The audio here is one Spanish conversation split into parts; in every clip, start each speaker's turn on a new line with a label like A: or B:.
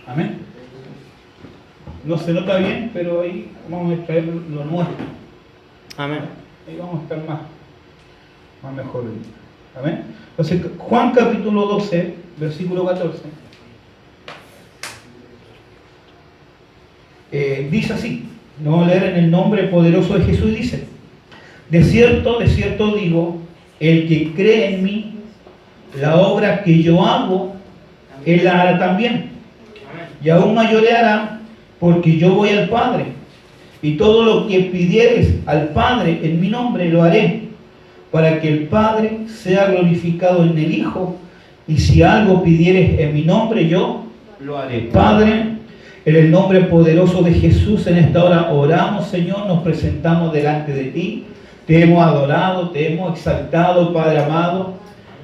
A: Amén. No se nota bien, pero ahí vamos a extraer lo nuestro.
B: Amén.
A: Ahí vamos a estar más mejor. Amén. Entonces, Juan capítulo 12, versículo 14. Dice así, lo vamos a leer en el nombre poderoso de Jesús, y dice: de cierto digo, el que cree en mí, la obra que yo hago, él la hará también. Y aún mayores hará, porque yo voy al Padre. Y todo lo que pidieres al Padre en mi nombre lo haré, para que el Padre sea glorificado en el Hijo. Y si algo pidieres en mi nombre, yo lo haré. Padre, en el nombre poderoso de Jesús, en esta hora oramos, Señor, nos presentamos delante de ti. Te hemos adorado, te hemos exaltado, Padre amado.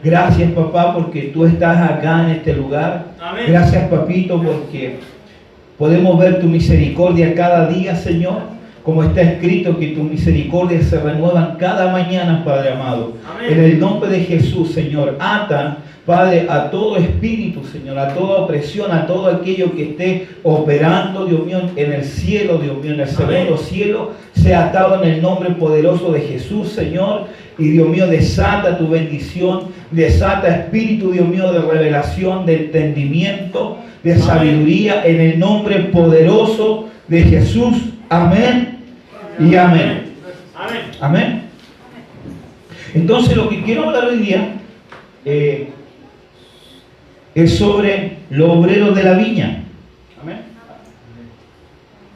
A: Gracias, papá, porque tú estás acá en este lugar. Amén. Gracias, papito, porque podemos ver tu misericordia cada día, Señor. Como está escrito, que tus misericordias se renuevan cada mañana, Padre amado. Amén. En el nombre de Jesús, Señor, ata, Padre, a todo espíritu, Señor, a toda opresión, a todo aquello que esté operando, Dios mío, en el cielo, Dios mío, en el segundo cielo, sea atado en el nombre poderoso de Jesús, Señor. Y Dios mío, desata tu bendición, desata espíritu, Dios mío, de revelación, de entendimiento, de sabiduría, en el nombre poderoso de Jesús. Amén y amén. Amén. Entonces, lo que quiero hablar hoy día es sobre los obreros de la viña. Amén.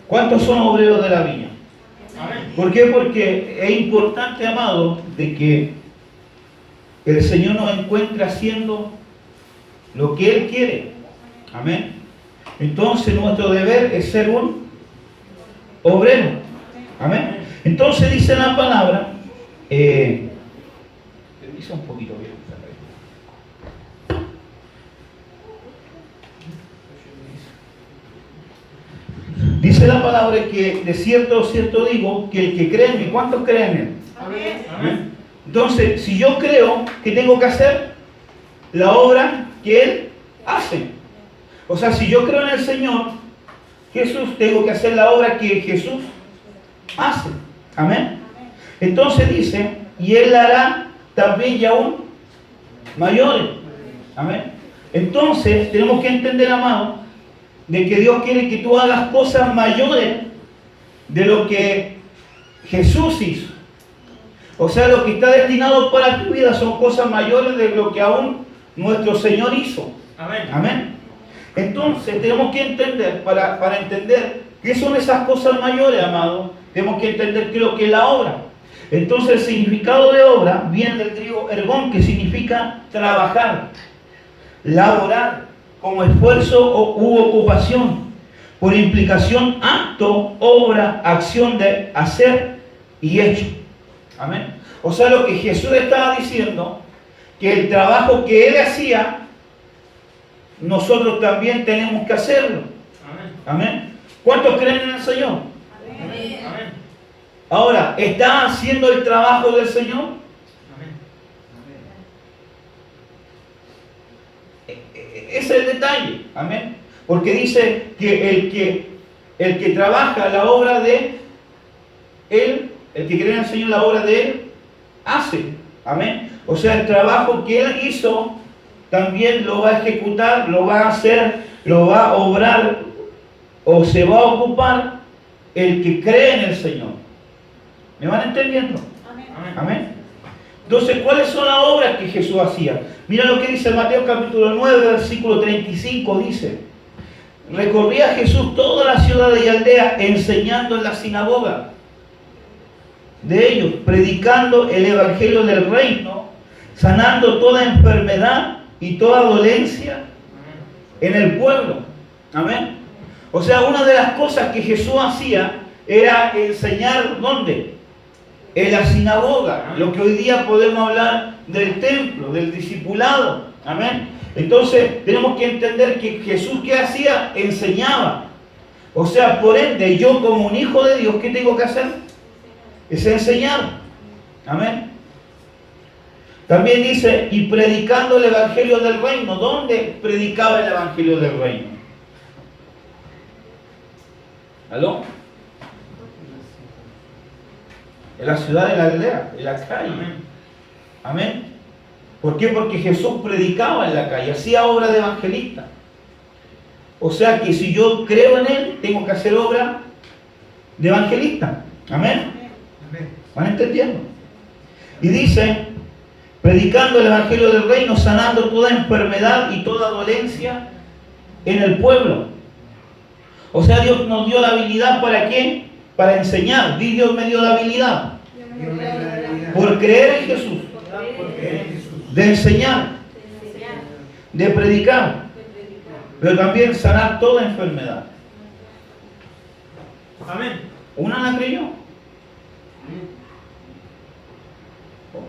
A: ¿Cuántos son obreros de la viña? ¿Por qué? Porque es importante, amado, de que el Señor nos encuentre haciendo lo que Él quiere. Amén. Entonces nuestro deber es ser un obrero. Amén. Entonces dice la palabra, permisa un poquito bien. Dice la palabra que de cierto digo, que el que cree en mí, ¿cuántos creen en Él? Amén. Amén. Entonces, si yo creo, ¿qué tengo que hacer? La obra que Él hace. O sea, si yo creo en el Señor Jesús, tengo que hacer la obra que Jesús hace. Amén. Entonces dice, y Él la hará también y aún mayores. Amén. Entonces, tenemos que entender, amado, de que Dios quiere que tú hagas cosas mayores de lo que Jesús hizo. O sea, lo que está destinado para tu vida son cosas mayores de lo que aún nuestro Señor hizo. Amén. Amén. Entonces, tenemos que entender, para entender qué son esas cosas mayores, amado, tenemos que entender qué es lo que es la obra. Entonces, el significado de obra viene del griego ergón, que significa trabajar, laborar, como esfuerzo u ocupación, por implicación, acto, obra, acción de hacer y hecho. Amén. O sea, lo que Jesús estaba diciendo, que el trabajo que Él hacía, nosotros también tenemos que hacerlo. Amén. Amén. ¿Cuántos creen en el Señor? Amén. Amén. Ahora, ¿está haciendo el trabajo del Señor? Ese es el detalle. Amén. Porque dice que el que trabaja la obra de Él, el que cree en el Señor, la obra de Él, hace. Amén. O sea, el trabajo que Él hizo, también lo va a ejecutar, lo va a hacer, lo va a obrar, o se va a ocupar el que cree en el Señor. ¿Me van entendiendo? Amén. Amén. Entonces, ¿cuáles son las obras que Jesús hacía? Mira lo que dice Mateo capítulo 9, versículo 35, dice: recorría Jesús toda la ciudad y aldea, enseñando en la sinagoga de ellos, predicando el evangelio del reino, sanando toda enfermedad y toda dolencia en el pueblo. Amén. O sea, una de las cosas que Jesús hacía era enseñar, ¿dónde? En la sinagoga, lo que hoy día podemos hablar del templo, del discipulado. Amén. Entonces tenemos que entender que Jesús, ¿qué hacía? Enseñaba. O sea, por ende, yo como un hijo de Dios, ¿qué tengo que hacer? Es enseñar. Amén. También dice, y predicando el evangelio del reino. ¿Dónde predicaba el evangelio del reino? ¿Aló? En la ciudad de la aldea, en la calle. Amén. ¿Por qué? Porque Jesús predicaba en la calle, hacía obra de evangelista. O sea que si yo creo en Él, tengo que hacer obra de evangelista. Amén. ¿Van entendiendo? Y dice, predicando el evangelio del reino, sanando toda enfermedad y toda dolencia en el pueblo. O sea, Dios nos dio la habilidad, ¿para qué? Para enseñar. Dios me dio la habilidad. Por creer en Jesús. De enseñar. De predicar. Pero también sanar toda enfermedad.
B: Amén.
A: ¿Una la creyó?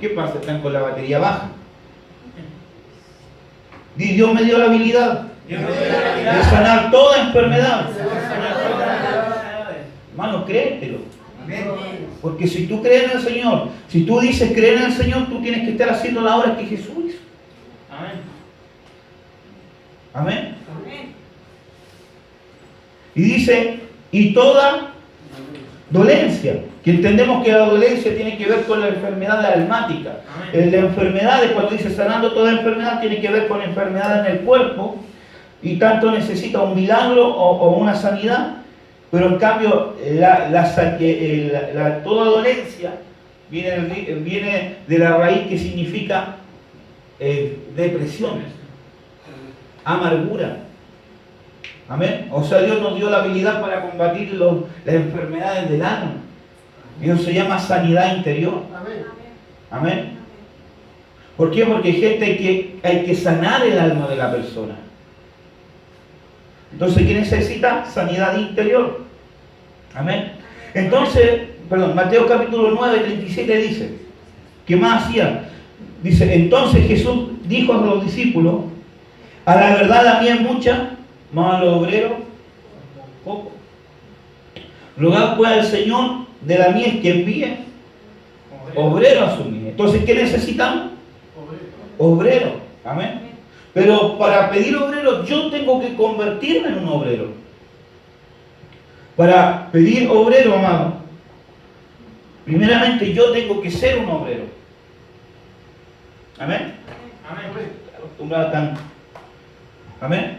A: ¿Qué pasa? Están con la batería baja. Dios me dio la habilidad de sanar toda enfermedad. Hermano, créetelo. Porque si tú crees en el Señor, si tú dices creer en el Señor, tú tienes que estar haciendo la obra que Jesús hizo.
B: Amén.
A: Amén. Y dice, y toda dolencia, que entendemos que la dolencia tiene que ver con la enfermedad almática. La enfermedad, cuando dice sanando toda enfermedad, tiene que ver con enfermedad en el cuerpo, y tanto necesita un milagro o una sanidad, pero en cambio toda dolencia viene de la raíz que significa depresión, amargura. Amén. O sea, Dios nos dio la habilidad para combatir las enfermedades del alma. Y eso se llama sanidad interior.
B: Amén.
A: Amén. ¿Por qué? Porque hay que sanar el alma de la persona. Entonces, ¿qué necesita? Sanidad interior. Amén. Entonces, Mateo capítulo 9, 37 dice, ¿qué más hacía? Dice, entonces Jesús dijo a los discípulos, a la verdad la mía es mucha, mas a los obreros poco. Rogad pues al Señor de la mies que envíe obrero a su mies. Entonces, ¿qué necesitamos? Obrero. Amén. Pero para pedir obrero, yo tengo que convertirme en un obrero. Para pedir obrero, amado, primeramente yo tengo que ser un obrero. Amén. Acostumbrado tanto. Amén.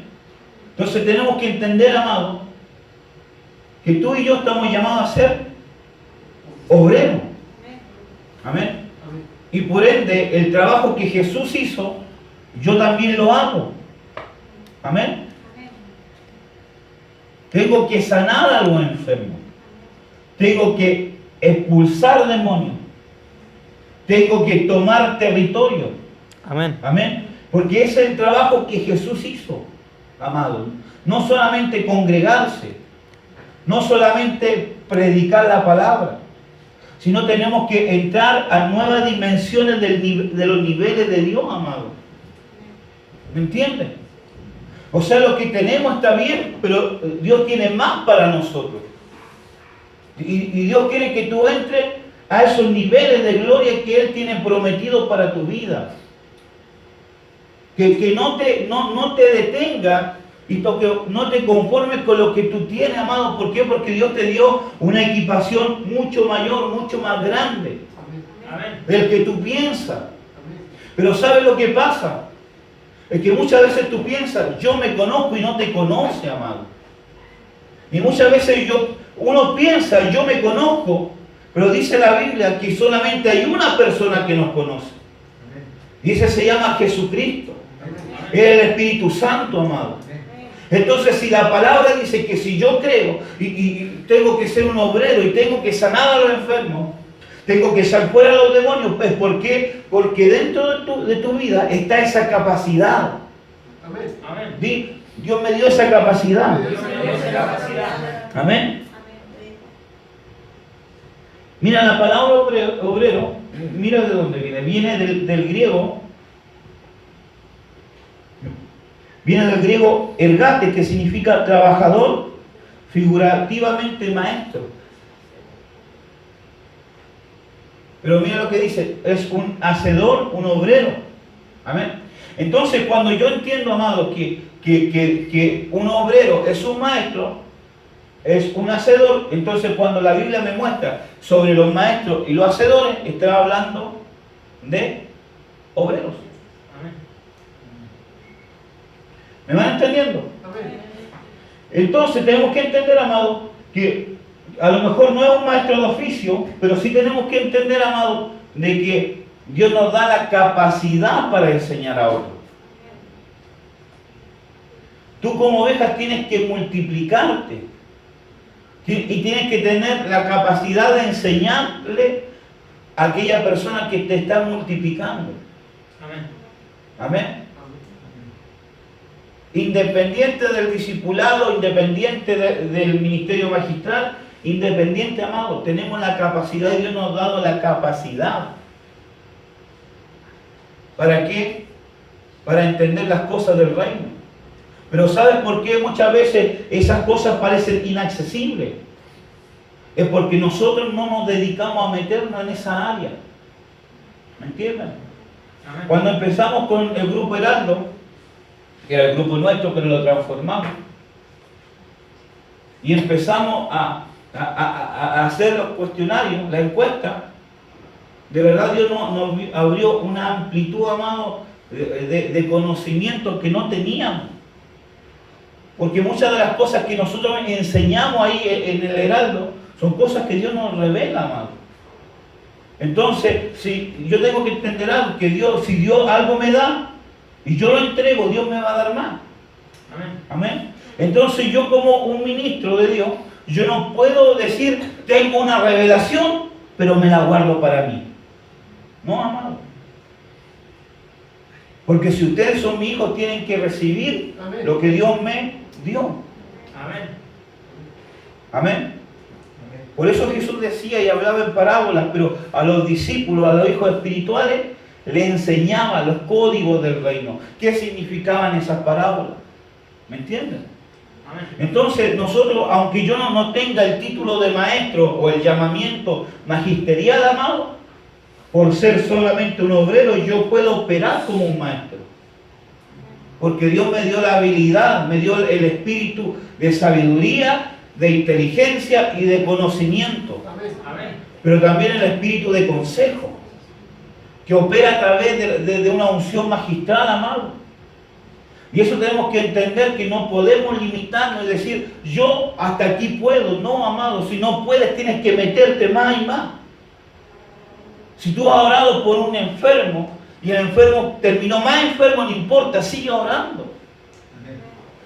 A: Entonces tenemos que entender, amado, que tú y yo estamos llamados a ser obreros. Amén. Y por ende, el trabajo que Jesús hizo, yo también lo hago. Amén. Tengo que sanar a los enfermos. Tengo que expulsar demonios. Tengo que tomar territorio.
B: Amén.
A: Amén. Porque ese es el trabajo que Jesús hizo, amado. No solamente congregarse, no solamente predicar la palabra, sino tenemos que entrar a nuevas dimensiones de los niveles de Dios, amado. ¿Me entiendes? O sea, lo que tenemos está bien, pero Dios tiene más para nosotros. Y Dios quiere que tú entres a esos niveles de gloria que Él tiene prometido para tu vida. Que no te detenga y no te conformes con lo que tú tienes, amado. ¿Por qué? Porque Dios te dio una equipación mucho mayor, mucho más grande. Amén. Del que tú piensas. Pero ¿sabes lo que pasa? Es que muchas veces tú piensas, yo me conozco y no te conoce, amado. Y muchas veces uno piensa, yo me conozco, pero dice la Biblia que solamente hay una persona que nos conoce. Y ese se llama Jesucristo. Es el Espíritu Santo, amado. Entonces, si la palabra dice que si yo creo y tengo que ser un obrero y tengo que sanar a los enfermos, tengo que echar fuera a los demonios, pues ¿por qué? Porque dentro de tu vida está esa capacidad. Amén. Dios me dio esa capacidad. Amén. Mira, la palabra obrero, mira de dónde viene. Viene del griego. Viene del griego ergate, que significa trabajador, figurativamente maestro. Pero mira lo que dice, es un hacedor, un obrero. Amén. Entonces, cuando yo entiendo, amado, que un obrero es un maestro, es un hacedor, entonces cuando la Biblia me muestra sobre los maestros y los hacedores, está hablando de obreros.
B: Amén.
A: ¿Me van entendiendo?
B: Amén.
A: Entonces tenemos que entender, amado, que a lo mejor no es un maestro de oficio, pero sí tenemos que entender, amado, de que Dios nos da la capacidad para enseñar a otros. Tú como oveja tienes que multiplicarte y tienes que tener la capacidad de enseñarle a aquella persona que te está multiplicando.
B: Amén.
A: Amén. Independiente del discipulado, independiente del ministerio magistral, independiente, amado, tenemos la capacidad, Dios nos ha dado la capacidad. ¿Para qué? Para entender las cosas del reino. Pero ¿sabes por qué muchas veces esas cosas parecen inaccesibles? Es porque nosotros no nos dedicamos a meternos en esa área. ¿Me entienden?
B: Amén.
A: Cuando empezamos con el grupo Heraldo, que era el grupo nuestro, pero lo transformamos, y empezamos a hacer los cuestionarios, la encuesta, de verdad Dios nos abrió una amplitud, amado, de conocimiento que no teníamos. Porque muchas de las cosas que nosotros enseñamos ahí en el Heraldo son cosas que Dios nos revela, amado. Entonces, si yo tengo que entender algo, que Dios, si Dios algo me da y yo lo entrego, Dios me va a dar más.
B: Amén.
A: Amén. Entonces yo como un ministro de Dios, yo no puedo decir, tengo una revelación, pero me la guardo para mí. No, amado. Porque si ustedes son mis hijos, tienen que recibir
B: Amén.
A: lo que Dios me dio.
B: Amén.
A: Amén. Por eso Jesús decía y hablaba en parábolas, pero a los discípulos, a los hijos espirituales, le enseñaba los códigos del reino. ¿Qué significaban esas parábolas? ¿Me entienden?
B: Amén.
A: Entonces nosotros, aunque yo no tenga el título de maestro o el llamamiento magisterial, amado, por ser solamente un obrero, yo puedo operar como un maestro. Porque Dios me dio la habilidad, me dio el espíritu de sabiduría, de inteligencia y de conocimiento.
B: Amén. Amén.
A: Pero también el espíritu de consejo, que opera a través de una unción magistral, amado. Y eso tenemos que entender, que no podemos limitarnos y decir, yo hasta aquí puedo. No, amado, si no puedes tienes que meterte más y más. Si tú has orado por un enfermo y el enfermo terminó más enfermo, no importa, sigue orando.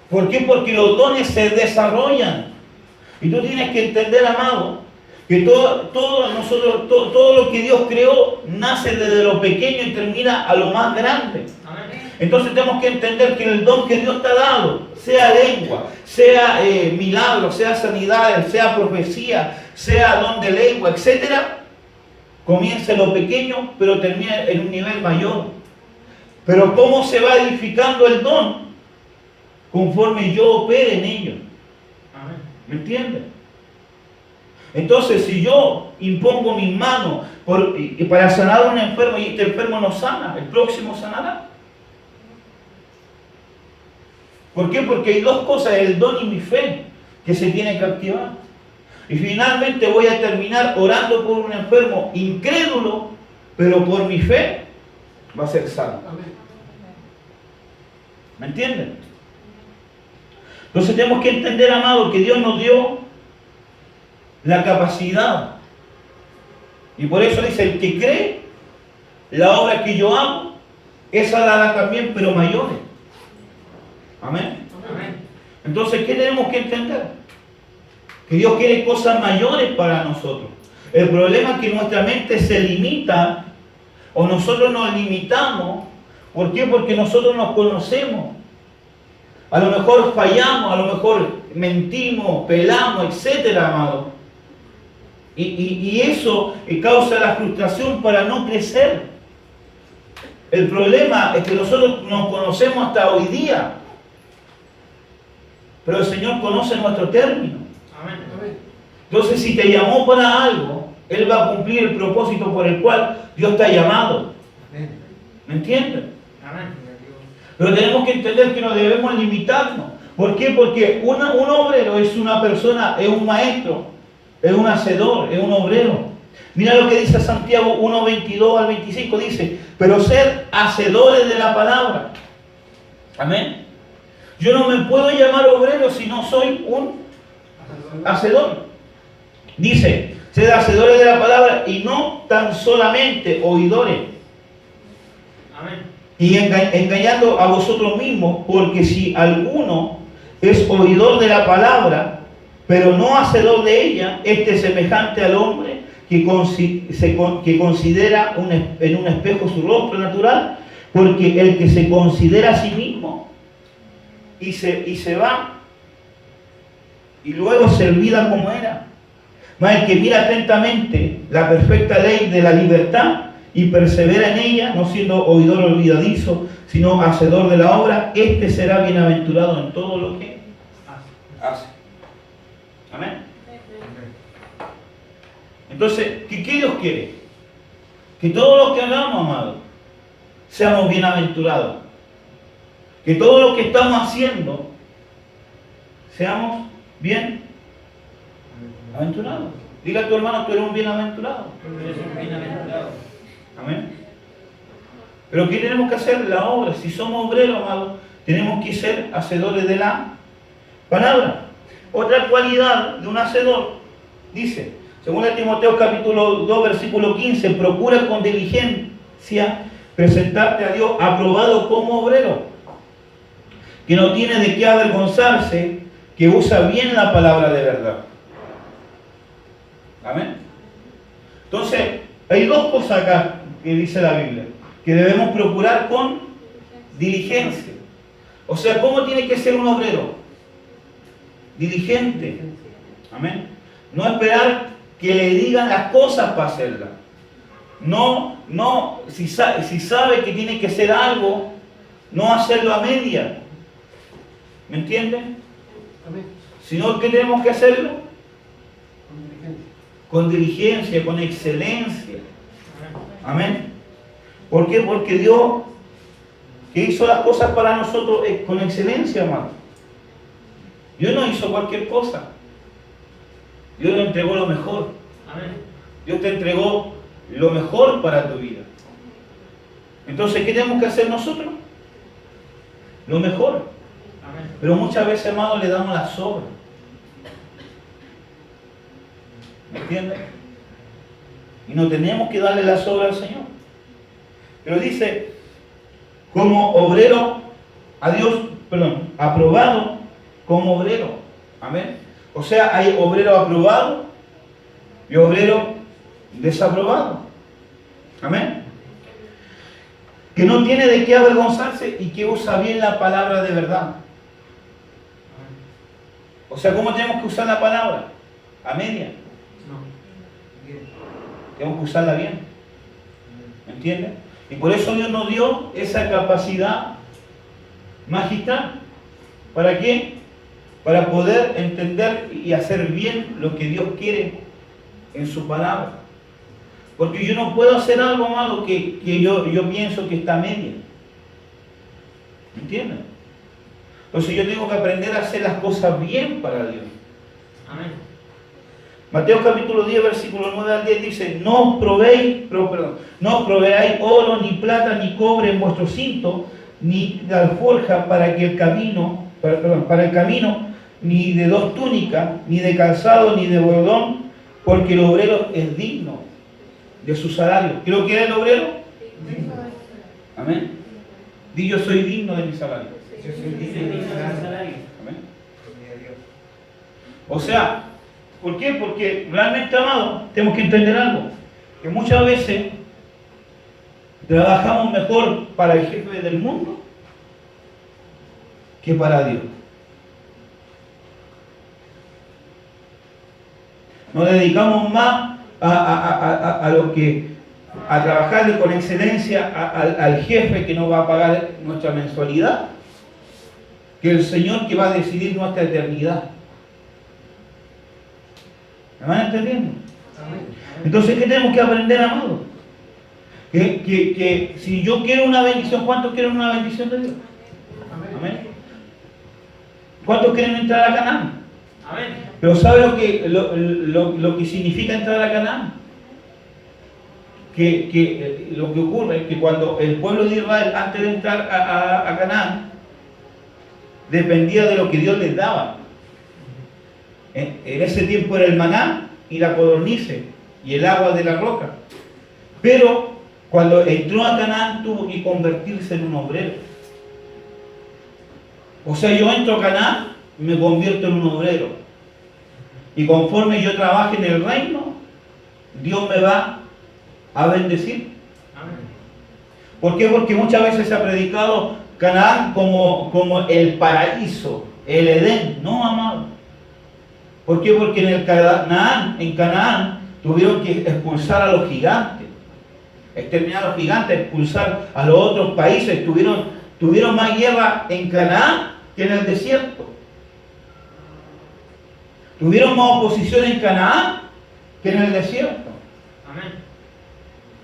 A: ¿Por qué? Porque los dones se desarrollan. Y tú tienes que entender, amado, que todo lo que Dios creó nace desde lo pequeño y termina a lo más grande.
B: Amén.
A: Entonces tenemos que entender que el don que Dios te ha dado, sea lengua, sea milagro, sea sanidad, sea profecía, sea don de lengua, etcétera, comienza en lo pequeño, pero termina en un nivel mayor. Pero ¿cómo se va edificando el don? Conforme yo opere en ello.
B: Amén.
A: ¿Me entiendes? Entonces, si yo impongo mis manos para sanar a un enfermo y este enfermo no sana, el próximo sanará. ¿Por qué? Porque hay dos cosas, el don y mi fe, que se tienen que activar. Y finalmente voy a terminar orando por un enfermo incrédulo, pero por mi fe va a ser sano.
B: Amén.
A: ¿Me entienden? Entonces tenemos que entender, amado, que Dios nos dio la capacidad. Y por eso dice, el que cree, la obra que yo hago, esa la hará también, pero mayores. Amén.
B: Amén.
A: Entonces, ¿qué tenemos que entender? Que Dios quiere cosas mayores para nosotros. El problema es que nuestra mente se limita, o nosotros nos limitamos. ¿Por qué? Porque nosotros nos conocemos. A lo mejor fallamos, a lo mejor mentimos, pelamos, etcétera, amado. Y eso causa la frustración para no crecer. El problema es que nosotros nos conocemos hasta hoy día, pero el Señor conoce nuestro término.
B: Amén. Amén.
A: Entonces, si te llamó para algo, Él va a cumplir el propósito por el cual Dios te ha llamado. ¿Me entiendes?
B: Amén.
A: Pero tenemos que entender que no debemos limitarnos. ¿Por qué? Porque un obrero es una persona, es un maestro, es un hacedor, es un obrero. Mira lo que dice Santiago 1, 22 al 25, dice, pero ser hacedores de la palabra. Amén. Yo no me puedo llamar obrero si no soy un hacedor. Dice, sed hacedores de la palabra y no tan solamente oidores.
B: Amén.
A: Y engañando a vosotros mismos, porque si alguno es oidor de la palabra, pero no hacedor de ella, este es semejante al hombre que considera en un espejo su rostro natural, porque el que se considera a sí mismo y se va, y luego se olvida como era. Mas el que mira atentamente la perfecta ley de la libertad y persevera en ella, no siendo oidor olvidadizo, sino hacedor de la obra, este será bienaventurado en todo lo que hace. Amén. Entonces, ¿qué Dios quiere? Que todo lo que hagamos, amados, seamos bienaventurados. Que todo lo que estamos haciendo, seamos bienaventurados. Dile a tu hermano, tú eres un bienaventurado.
B: Eres un bienaventurado.
A: Amén. Pero ¿qué tenemos que hacer? La obra. Si somos obreros, amados, tenemos que ser hacedores de la palabra. Otra cualidad de un hacedor, dice, según Timoteo capítulo 2, versículo 15, procura con diligencia presentarte a Dios aprobado como obrero, que no tiene de qué avergonzarse, que usa bien la palabra de verdad. Amén. Entonces, hay dos cosas acá que dice la Biblia, que debemos procurar con diligencia. O sea, ¿cómo tiene que ser un obrero? Diligente. Amén. No esperar que le digan las cosas para hacerlas. No, si sabe que tiene que hacer algo, no hacerlo a media. ¿Me entienden? Sino que tenemos que hacerlo con diligencia, con excelencia. Amén. ¿Por qué? Porque Dios, que hizo las cosas para nosotros con excelencia, hermano. Dios no hizo cualquier cosa. Dios le entregó lo mejor.
B: Amén.
A: Dios te entregó lo mejor para tu vida. Entonces, ¿qué tenemos que hacer nosotros? Lo mejor.
B: Amén.
A: Pero muchas veces, hermano, le damos la sobra. ¿Me entiendes? Y no tenemos que darle la sobra al Señor. Pero dice, como obrero, aprobado como obrero. Amén. O sea, hay obrero aprobado y obrero desaprobado. Amén. Que no tiene de qué avergonzarse y que usa bien la palabra de verdad. O sea, ¿cómo tenemos que usar la palabra? A media. Tenemos que usarla bien. ¿Me entiendes? Y por eso Dios nos dio esa capacidad magistral. ¿Para qué? Para poder entender y hacer bien lo que Dios quiere en su palabra. Porque yo no puedo hacer algo malo que yo pienso que está a media. ¿Me entiendes? Entonces yo tengo que aprender a hacer las cosas bien para Dios.
B: Amén.
A: Mateo capítulo 10, versículo 9 al 10 dice, no os proveáis oro, ni plata, ni cobre en vuestro cinto, ni de alforja para el camino, ni de dos túnicas, ni de calzado, ni de bordón, porque el obrero es digno de su salario. ¿Qué es lo que es el obrero? Digno. Amén. Di, yo soy digno de mi salario.
B: Yo soy digno de mi salario.
A: Amén. O sea, ¿por qué? Porque realmente, amado, tenemos que entender algo. Que muchas veces trabajamos mejor para el jefe del mundo que para Dios. Nos dedicamos más a trabajarle con excelencia al jefe que nos va a pagar nuestra mensualidad, que el Señor que va a decidir nuestra eternidad. ¿Me van entendiendo? Entonces, ¿qué tenemos que aprender, amado? Que si yo quiero una bendición, ¿cuántos quieren una bendición de Dios? Amén. ¿Cuántos quieren entrar a Canaán?
B: Amén.
A: Pero ¿sabe lo que significa entrar a Canaán? Lo que ocurre es que cuando el pueblo de Israel, antes de entrar a Canaán, dependía de lo que Dios les daba. En ese tiempo era el maná y la codornice y el agua de la roca. Pero cuando entró a Canaán tuvo que convertirse en un obrero. O sea, yo entro a Canaán y me convierto en un obrero. Y conforme yo trabaje en el reino, Dios me va a bendecir.
B: Amén.
A: ¿Por qué? Porque muchas veces se ha predicado Canaán como el paraíso, el Edén. No, amado. ¿Por qué? Porque en Canaán tuvieron que expulsar a los gigantes, exterminar a los gigantes, expulsar a los otros países. Tuvieron más guerra en Canaán que en el desierto. Tuvieron más oposición en Canaán que en el desierto.
B: Amén.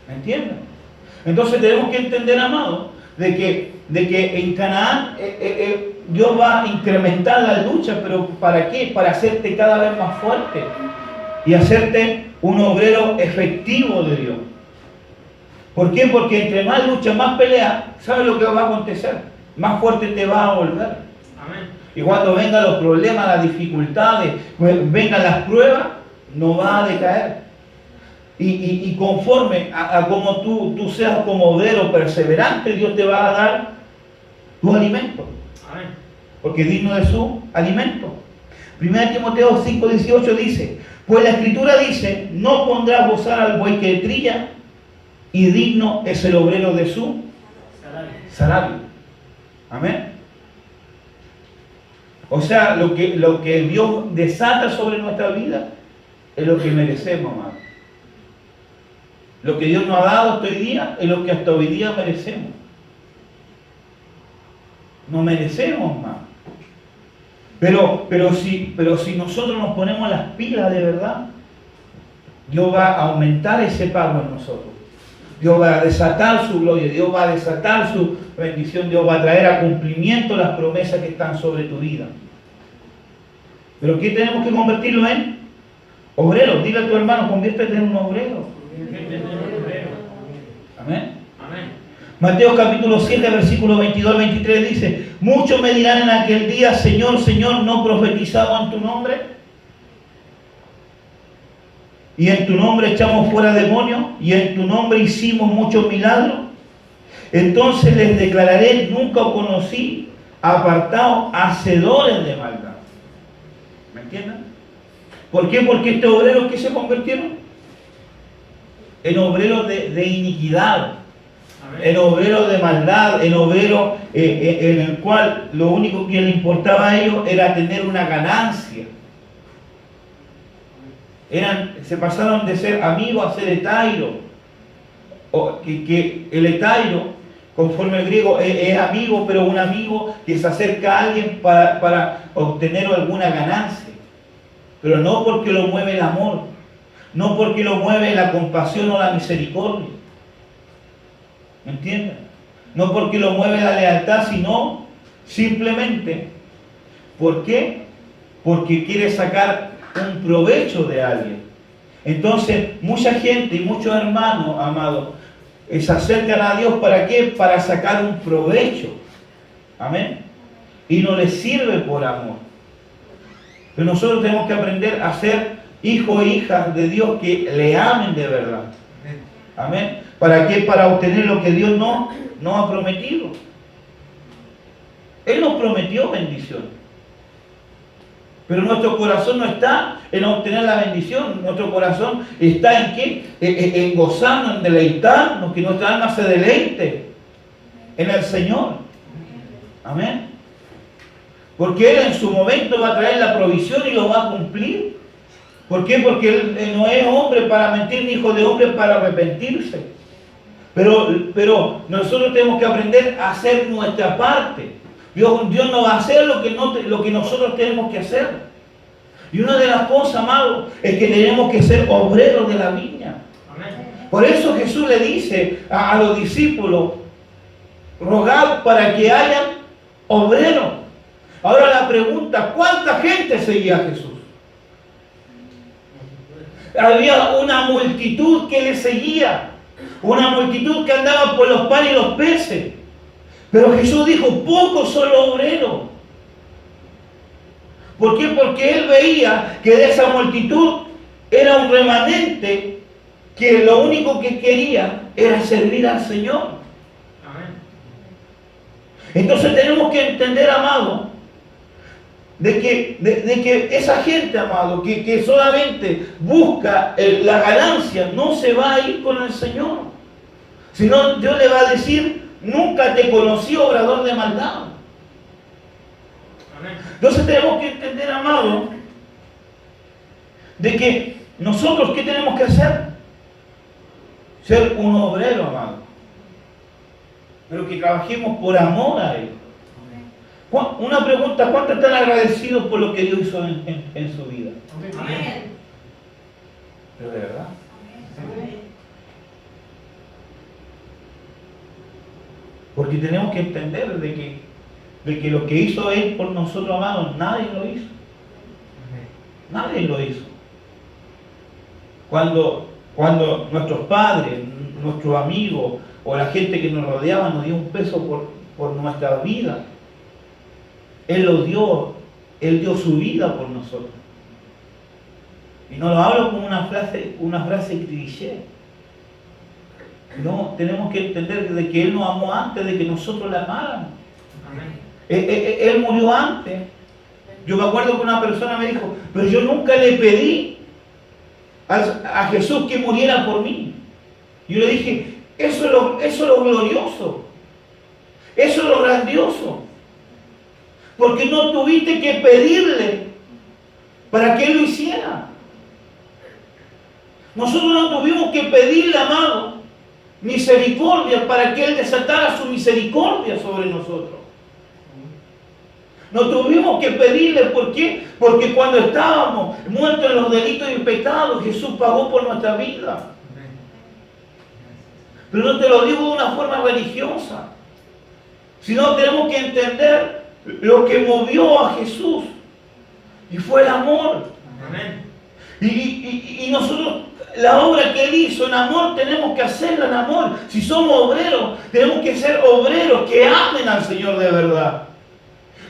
A: ¿Me entienden? Entonces tenemos que entender, amado, de que en Canaán Dios va a incrementar la lucha, pero ¿para qué? Para hacerte cada vez más fuerte y hacerte un obrero efectivo de Dios. ¿Por qué? Porque entre más lucha, más pelea, ¿sabes lo que va a acontecer? Más fuerte te vas a volver.
B: Amén.
A: Y cuando vengan los problemas, las dificultades, vengan las pruebas, no vas a decaer. Y conforme a como tú seas como obrero perseverante, Dios te va a dar tu alimento.
B: Amén.
A: Porque es digno de su alimento. 1 Timoteo 5:18 dice: pues la Escritura dice, no pondrás bozar al buey que trilla, y digno es el obrero de su salario. Amén. O sea, lo que Dios desata sobre nuestra vida es lo que merecemos, amado. Lo que Dios nos ha dado hasta hoy día es lo que hasta hoy día merecemos. No merecemos más. Pero si nosotros nos ponemos las pilas de verdad, Dios va a aumentar ese pago en nosotros. Dios va a desatar su gloria, Dios va a desatar su bendición, Dios va a traer a cumplimiento las promesas que están sobre tu vida. Pero ¿qué tenemos que convertirlo en? Obrero. Dile a tu hermano, conviértete en un obrero. Amén.
B: Amén.
A: Mateo capítulo 7, versículo 22 al 23 dice: muchos me dirán en aquel día, Señor, Señor, ¿no profetizamos en tu nombre? Y en tu nombre echamos fuera demonios, y en tu nombre hicimos muchos milagros. Entonces les declararé: nunca os conocí, apartados, hacedores de maldad. ¿Me entienden? ¿Por qué? Porque estos obreros que se convirtieron en obreros de iniquidad, en obreros de maldad, en obreros en el cual lo único que les importaba a ellos era tener una ganancia. Se pasaron de ser amigos a ser hetairos. Que el hetairo, conforme al griego, es amigo, pero un amigo que se acerca a alguien para obtener alguna ganancia. Pero no porque lo mueve el amor, no porque lo mueve la compasión o la misericordia. ¿Me entienden? No porque lo mueve la lealtad, sino simplemente, ¿por qué? Porque quiere sacar un provecho de alguien. Entonces, mucha gente y muchos hermanos, amados, se acercan a Dios, ¿para qué? Para sacar un provecho. Amén. Y no les sirve por amor. Pero nosotros tenemos que aprender a ser hijos e hijas de Dios que le amen de verdad. Amén. ¿Para qué? Para obtener lo que Dios no ha prometido. Él nos prometió bendición. Pero nuestro corazón no está en obtener la bendición. Nuestro corazón está en ¿qué? En gozarnos, en deleitarnos, que nuestra alma se deleite en el Señor. Amén. Porque Él en su momento va a traer la provisión y lo va a cumplir. ¿Por qué? Porque Él no es hombre para mentir, ni hijo de hombre para arrepentirse. Pero nosotros tenemos que aprender a hacer nuestra parte. Dios no va a hacer lo que nosotros tenemos que hacer. Y una de las cosas, amado, es que tenemos que ser obreros de la viña.
B: Amén.
A: Por eso Jesús le dice a los discípulos, rogad para que haya obreros. Ahora la pregunta, ¿cuánta gente seguía a Jesús? Había una multitud que le seguía, una multitud que andaba por los panes y los peces. Pero Jesús dijo, pocos son los obreros. ¿Por qué? Porque él veía que de esa multitud era un remanente que lo único que quería era servir al Señor.
B: Amén.
A: Entonces tenemos que entender, amado, de que esa gente, amado, que solamente busca la ganancia, no se va a ir con el Señor. Sino Dios le va a decir, nunca te conocí, obrador de maldad.
B: Amén.
A: Entonces tenemos que entender, amado, de que nosotros, ¿qué tenemos que hacer? Ser un obrero, amado. Pero que trabajemos por amor a Él. Una pregunta, ¿cuántos están agradecidos por lo que Dios hizo en su vida?
B: Amén.
A: Pero de verdad. Porque tenemos que entender de que lo que hizo Él por nosotros, amados, nadie lo hizo. Nadie lo hizo. Cuando nuestros padres, nuestros amigos o la gente que nos rodeaba nos dio un peso por nuestra vida, Él lo dio, Él dio su vida por nosotros. Y no lo hablo como una frase cliché. No, tenemos que entender de que Él nos amó antes de que nosotros le amáramos.
B: Amén.
A: Él murió antes. Yo me acuerdo que una persona me dijo, pero yo nunca le pedí a Jesús que muriera por mí. Y yo le dije, eso es lo glorioso. Eso es lo grandioso. Porque no tuviste que pedirle para que Él lo hiciera. Nosotros no tuvimos que pedirle, amado, misericordia para que Él desatara su misericordia sobre nosotros. No tuvimos que pedirle, ¿por qué? Porque cuando estábamos muertos en los delitos y pecados, Jesús pagó por nuestra vida. Pero no te lo digo de una forma religiosa, sino tenemos que entender lo que movió a Jesús, y fue el amor.
B: Amén.
A: Y nosotros, la obra que Él hizo en amor, tenemos que hacerla en amor. Si somos obreros, tenemos que ser obreros que amen al Señor de verdad.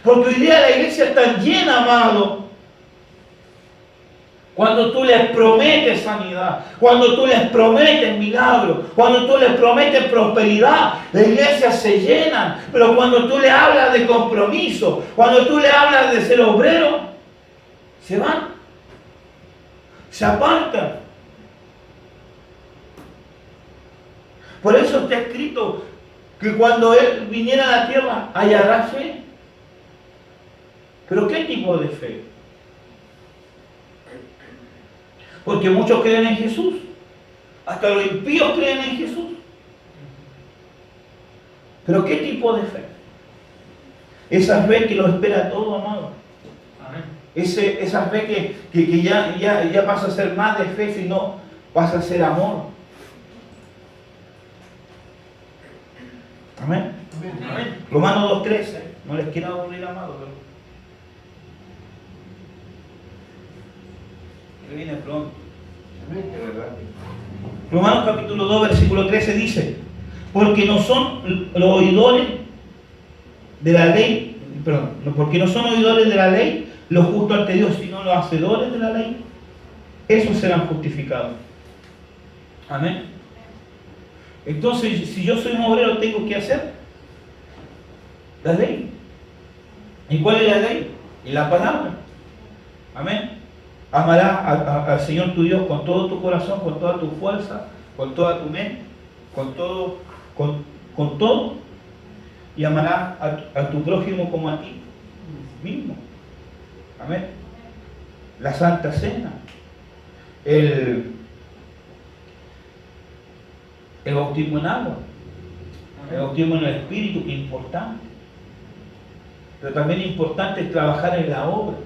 A: Porque hoy día la iglesia está llena, amado. Cuando tú les prometes sanidad, cuando tú les prometes milagros, cuando tú les prometes prosperidad, la iglesia se llena. Pero cuando tú le hablas de compromiso, cuando tú le hablas de ser obrero, se van, se apartan. Por eso está escrito que cuando Él viniera a la tierra, hallará fe. ¿Pero qué tipo de fe? Porque muchos creen en Jesús. Hasta los impíos creen en Jesús. ¿Pero qué tipo de fe? Esa fe que lo espera todo, amado.
B: Amén.
A: Esa fe que ya pasa a ser más de fe, sino pasa a ser amor. Amén.
B: Amén.
A: Romanos 2:13. No les quiero aburrir, amado, pero que viene pronto. De verdad. Romanos capítulo 2, versículo 13 dice, porque no son los oidores de la ley, perdón, porque no son oidores de la ley los justos ante Dios, sino los hacedores de la ley, esos serán justificados. Amén. Entonces, si yo soy un obrero, tengo que hacer la ley. ¿Y cuál es la ley? Y la palabra. Amén. Amarás al Señor tu Dios con todo tu corazón, con toda tu fuerza, con toda tu mente, con todo, y amarás a tu prójimo como a ti mismo. Amén. La Santa Cena, el bautismo en agua, el bautismo en el Espíritu, que es importante. Pero también es importante trabajar en la obra.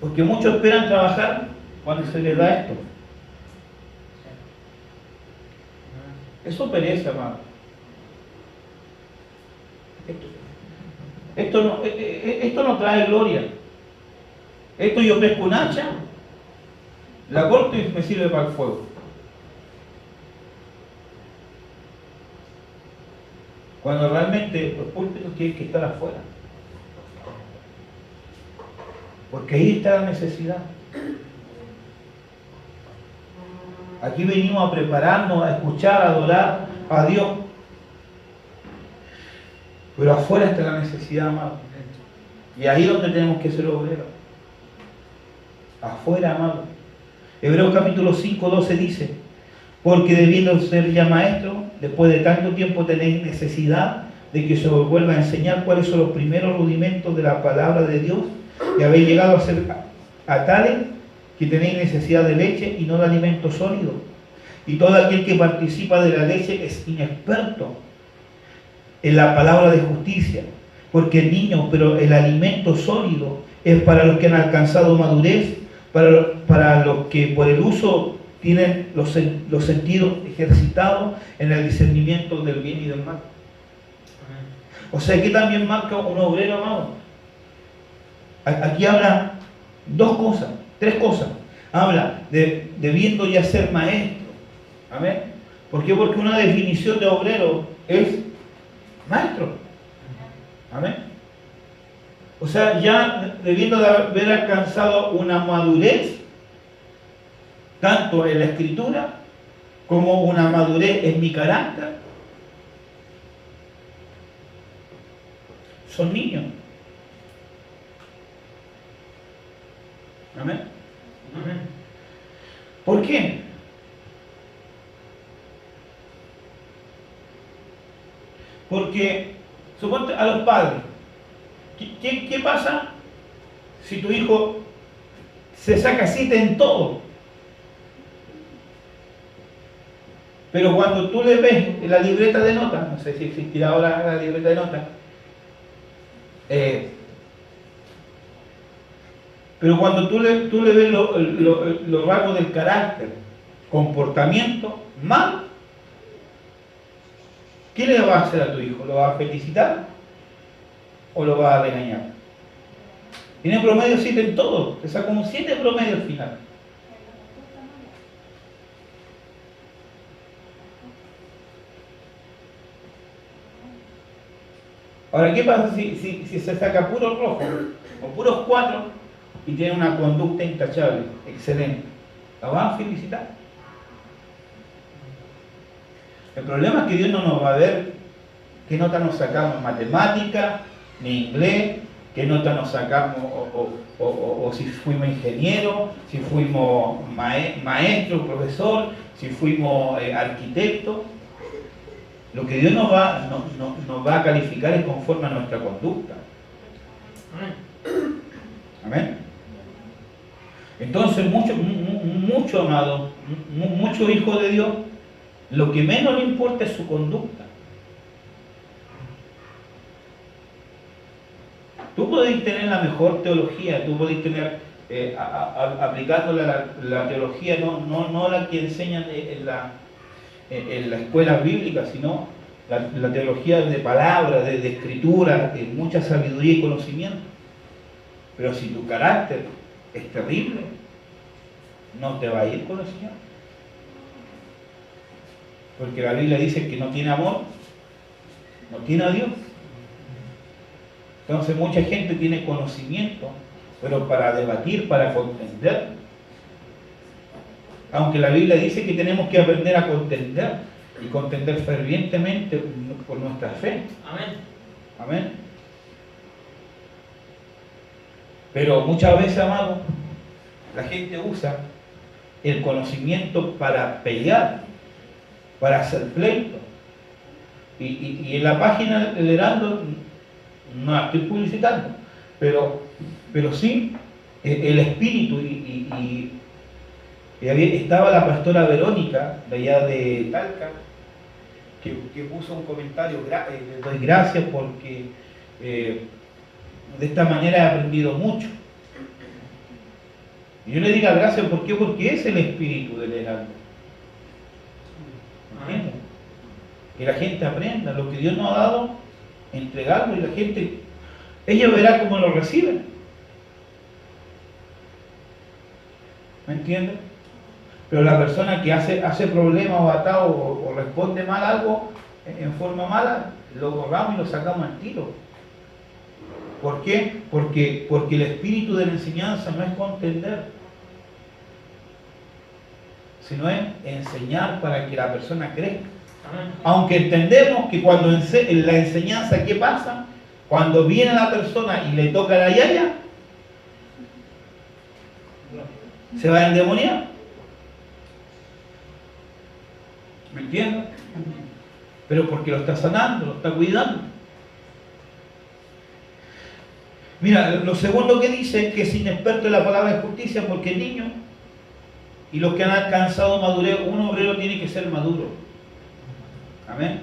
A: Porque muchos esperan trabajar cuando se les da esto. Eso perece, amado. Esto no trae gloria. Esto yo pesco un hacha, la corto y me sirve para el fuego. Cuando realmente los púlpitos tienen que estar afuera. Porque ahí está la necesidad. Aquí venimos a prepararnos, a escuchar, a adorar a Dios. Pero afuera está la necesidad, amado. Y ahí es donde tenemos que ser obreros. Afuera, amado. Hebreos capítulo 5, 12 dice: porque debiendo ser ya maestro, después de tanto tiempo tenéis necesidad de que se os vuelva a enseñar cuáles son los primeros rudimentos de la palabra de Dios, y habéis llegado a ser a tales que tenéis necesidad de leche y no de alimento sólido. Y todo aquel que participa de la leche es inexperto en la palabra de justicia, porque es niño, pero el alimento sólido es para los que han alcanzado madurez, para los que por el uso tienen los sentidos ejercitados en el discernimiento del bien y del mal. O sea que también marca un obrero, amado. Aquí habla tres cosas. Habla de debiendo ya ser maestro. Amén. ¿Por qué? Porque una definición de obrero es maestro. Amén. O sea, ya debiendo de haber alcanzado una madurez, tanto en la escritura como una madurez en mi carácter. Son niños. Amén.
B: Amén.
A: ¿Por qué? Porque, suponte a los padres, ¿qué pasa si tu hijo se saca 7 en todo? Pero cuando tú le ves en la libreta de notas, no sé si existirá ahora la libreta de notas, pero cuando tú le ves los rasgos del carácter, comportamiento mal, ¿qué le vas a hacer a tu hijo? ¿Lo vas a felicitar o lo vas a regañar? Tiene promedio 7 en todo, te saca un 7 promedio al final. Ahora, ¿qué pasa si se saca puro rojo o puros 4 y tiene una conducta intachable, excelente? ¿La van a felicitar? El problema es que Dios no nos va a ver qué nota nos sacamos en matemática, ni inglés, qué nota nos sacamos, o si fuimos ingeniero, si fuimos maestro, profesor, si fuimos arquitecto. Lo que Dios nos va a calificar es conforme a nuestra conducta. Amén. Entonces, mucho amado, muchos hijos de Dios, lo que menos le importa es su conducta. Tú podés tener la mejor teología, tú podés tener, aplicando la teología, no la que enseñan en la escuela bíblica, sino la teología de palabras, de escritura, de mucha sabiduría y conocimiento. Pero si tu carácter es terrible, no te va a ir con el Señor. Porque la Biblia dice que no tiene amor, no tiene a Dios. Entonces mucha gente tiene conocimiento, pero para debatir, para contender. Aunque la Biblia dice que tenemos que aprender a contender y contender fervientemente por nuestra fe.
B: Amén.
A: Amén. Pero muchas veces, amado, la gente usa el conocimiento para pelear, para hacer pleito. Y en la página del Heraldo, no la estoy publicitando, pero sí el espíritu y estaba la pastora Verónica de allá de Talca que puso un comentario, le doy gracias porque de esta manera he aprendido mucho. Y yo le diga gracias, ¿por qué? Porque es el espíritu del heraldo. ¿Entiendes? Que la gente aprenda lo que Dios nos ha dado, entregarlo, y la gente, ella verá cómo lo reciben. ¿Me entiendes? Pero la persona que hace problemas o atado o responde mal algo en forma mala, lo borramos y lo sacamos al tiro. ¿Por qué? Porque el espíritu de la enseñanza no es contender, sino es enseñar para que la persona crezca. Aunque entendemos que cuando en la enseñanza, ¿qué pasa? Cuando viene la persona y le toca la yaya, se va a endemoniar. ¿Me entiendes? Pero porque lo está sanando, lo está cuidando. Mira, lo segundo que dice es que es inexperto en la palabra de justicia porque es niño. Y los que han alcanzado madurez, un obrero tiene que ser maduro. Amén.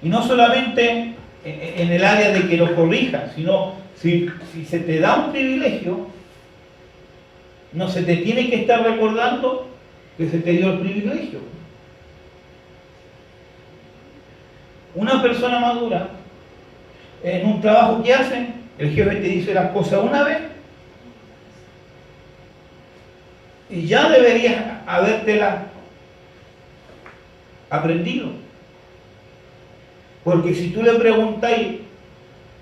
A: Y no solamente en el área de que lo corrija, sino si se te da un privilegio, no se te tiene que estar recordando que se te dio el privilegio. Una persona madura, en un trabajo que hace, el jefe te dice las cosas una vez y ya deberías habértelas aprendido. Porque si tú le preguntáis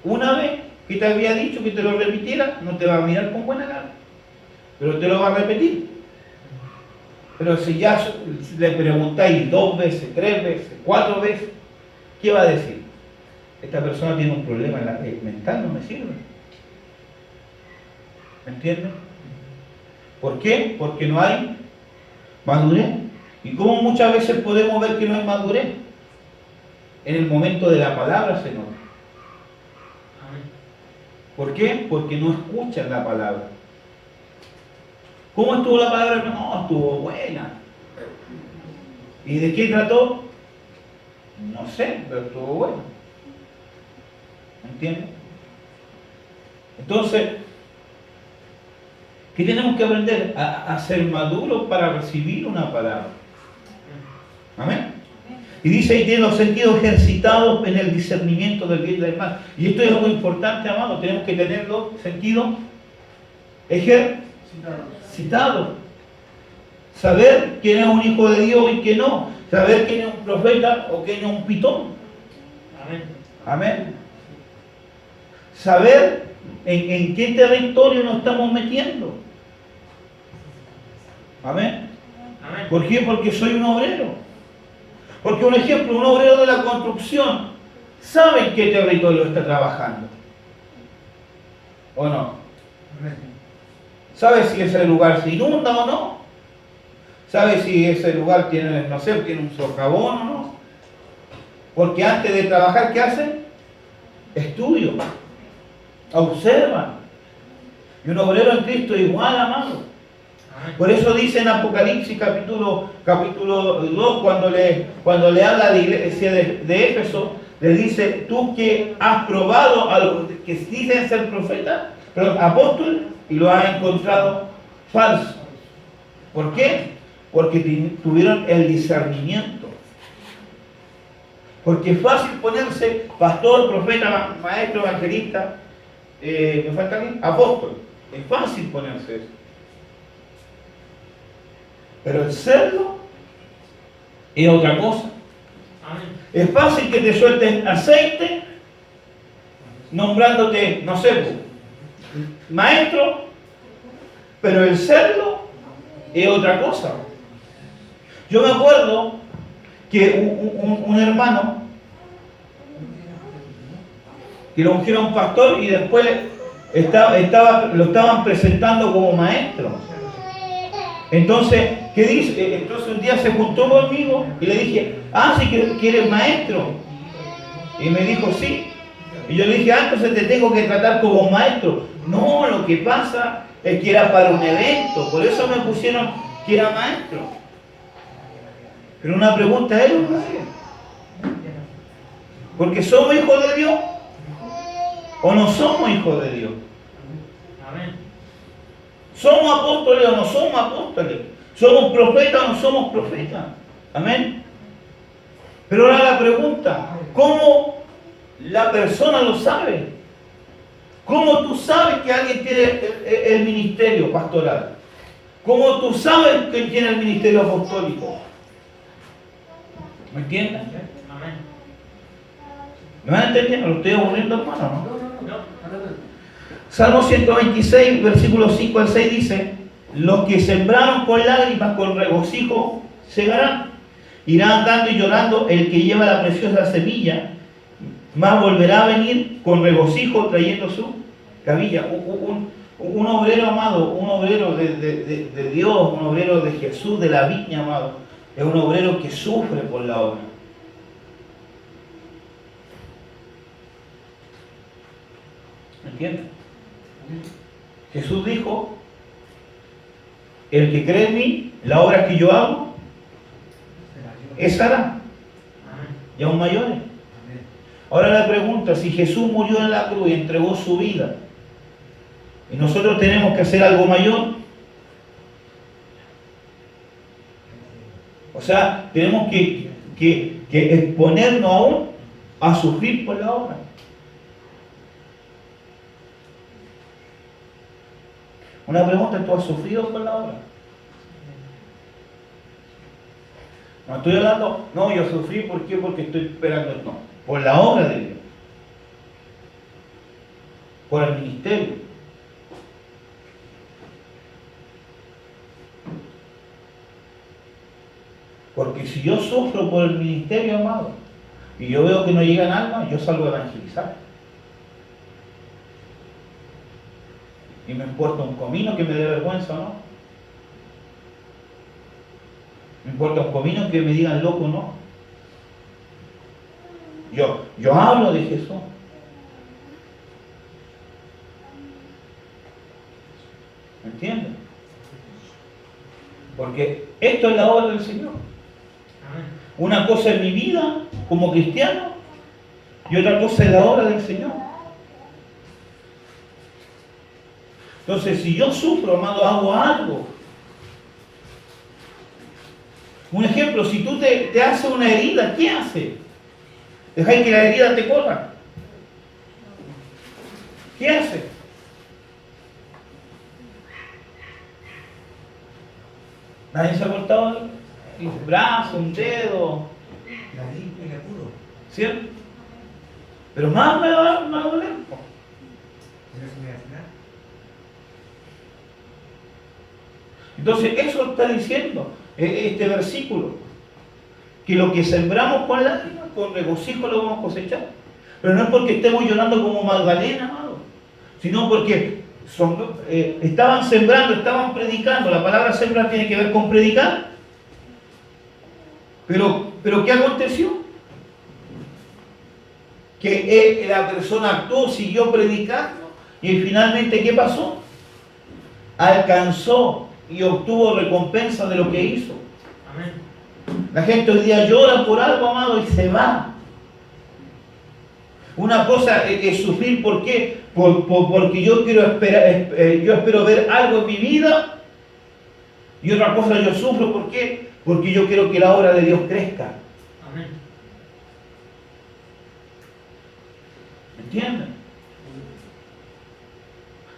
A: una vez que te había dicho que te lo repitiera, no te va a mirar con buena cara, pero te lo va a repetir. Pero si ya le preguntáis 2 veces, 3 veces, 4 veces, ¿qué va a decir? Esta persona tiene un problema mental, no me sirve. ¿Me entiendes? ¿Por qué? Porque no hay madurez. ¿Y cómo muchas veces podemos ver que no hay madurez? En el momento de la palabra se nota. ¿Por qué? Porque no escuchan la palabra. ¿Cómo estuvo la palabra? No, estuvo buena. ¿Y de qué trató? No sé, pero estuvo buena. ¿Me entiendes? Entonces, ¿qué tenemos que aprender? A ser maduros para recibir una palabra. Amén. Y dice ahí, tiene los sentidos ejercitados en el discernimiento del bien y del mal. Y esto es algo importante, amado. Tenemos que tener los sentidos ejercitados. Saber quién es un hijo de Dios y quién no. Saber quién es un profeta o quién es un pitón.
B: Amén.
A: Amén. Saber en qué territorio nos estamos metiendo. Amén.
B: Amén.
A: ¿Por qué? Porque soy un obrero. Porque, un ejemplo, un obrero de la construcción sabe en qué territorio está trabajando. ¿O no? ¿Sabe si ese lugar se inunda o no? ¿Sabe si ese lugar tiene, no sé, tiene un socavón o no? Porque antes de trabajar, ¿qué hacen? Estudian, observan. Y un obrero en Cristo es igual, amado. Por eso dice en Apocalipsis capítulo 2, cuando le habla a la iglesia de Éfeso, le dice, tú que has probado a los que dicen ser profetas, pero apóstol, y lo has encontrado falso. ¿Por qué? Porque tuvieron el discernimiento. Porque es fácil ponerse pastor, profeta, maestro, evangelista, ¿me falta alguien? Apóstol. Es fácil ponerse eso. Pero el serlo es otra cosa.
B: Amén.
A: Es fácil que te suelten aceite nombrándote, no sé, maestro, pero el serlo es otra cosa. Yo me acuerdo que un hermano que lo ungieron un pastor y después lo estaban presentando como maestro. Entonces, ¿qué dice? Entonces un día se juntó conmigo y le dije, sí que eres maestro. Y me dijo, sí. Y yo le dije, entonces te tengo que tratar como maestro. No, lo que pasa es que era para un evento, por eso me pusieron que era maestro. Pero una pregunta es, ¿porque somos hijos de Dios o no somos hijos de Dios?
B: Amén.
A: ¿Somos apóstoles o no somos apóstoles? ¿Somos profetas o no somos profetas? Amén. Pero ahora la pregunta, ¿cómo la persona lo sabe? ¿Cómo tú sabes que alguien tiene el ministerio pastoral? ¿Cómo tú sabes que tiene el ministerio apostólico? ¿Me entienden?
B: Amén.
A: ¿Me van entendiendo? Lo estoy aburriendo, hermano, ¿no?
B: No.
A: Salmo 126, versículos 5 al 6 dice: los que sembraron con lágrimas, con regocijo, segarán. Irá andando y llorando el que lleva la preciosa semilla, mas volverá a venir con regocijo trayendo su cabilla. Un obrero, amado, un obrero de Dios, un obrero de Jesús, de la viña, amado, es un obrero que sufre por la obra. ¿Me entiendes? Jesús dijo: el que cree en mí, la obra que yo hago, esa hará, y aún mayores. Ahora la pregunta, si Jesús murió en la cruz y entregó su vida, y nosotros tenemos que hacer algo mayor, o sea, tenemos que exponernos aún a sufrir por la obra. Una pregunta, ¿tú has sufrido por la obra? No estoy hablando, no, yo sufrí, ¿por qué? Porque estoy esperando, no, por la obra de Dios, por el ministerio. Porque si yo sufro por el ministerio, amado, y yo veo que no llegan almas, yo salgo a evangelizar. Y me importa un comino que me dé vergüenza o no. Me importa un comino que me digan loco o no. Yo hablo de Jesús. ¿Me entienden? Porque esto es la obra del Señor. Una cosa es mi vida como cristiano y otra cosa es la obra del Señor. Entonces, si yo sufro, amado, hago algo. Un ejemplo, si tú te haces una herida, ¿qué haces? ¿Dejáis que la herida te corra? ¿Qué haces? ¿Nadie se ha cortado un brazo, un dedo?
C: La limpia y la curo.
A: ¿Cierto? Pero más me va a doler.
C: Pero eso me hace nada.
A: Entonces, eso está diciendo este versículo, que lo que sembramos con lágrimas, con regocijo lo vamos a cosechar. Pero no es porque estemos llorando como Magdalena, amado, sino porque estaban sembrando, estaban predicando. La palabra sembrar tiene que ver con predicar. Pero ¿qué aconteció? Que la persona actuó, siguió predicando, y finalmente, ¿qué pasó? Alcanzó y obtuvo recompensa de lo que hizo.
B: Amén.
A: La gente hoy día llora por algo, amado, y se va. Una cosa es sufrir, ¿por qué? Porque yo espero ver algo en mi vida, y otra cosa yo sufro, ¿por qué? Porque yo quiero que la obra de Dios crezca.
B: Amén.
A: ¿Me entienden?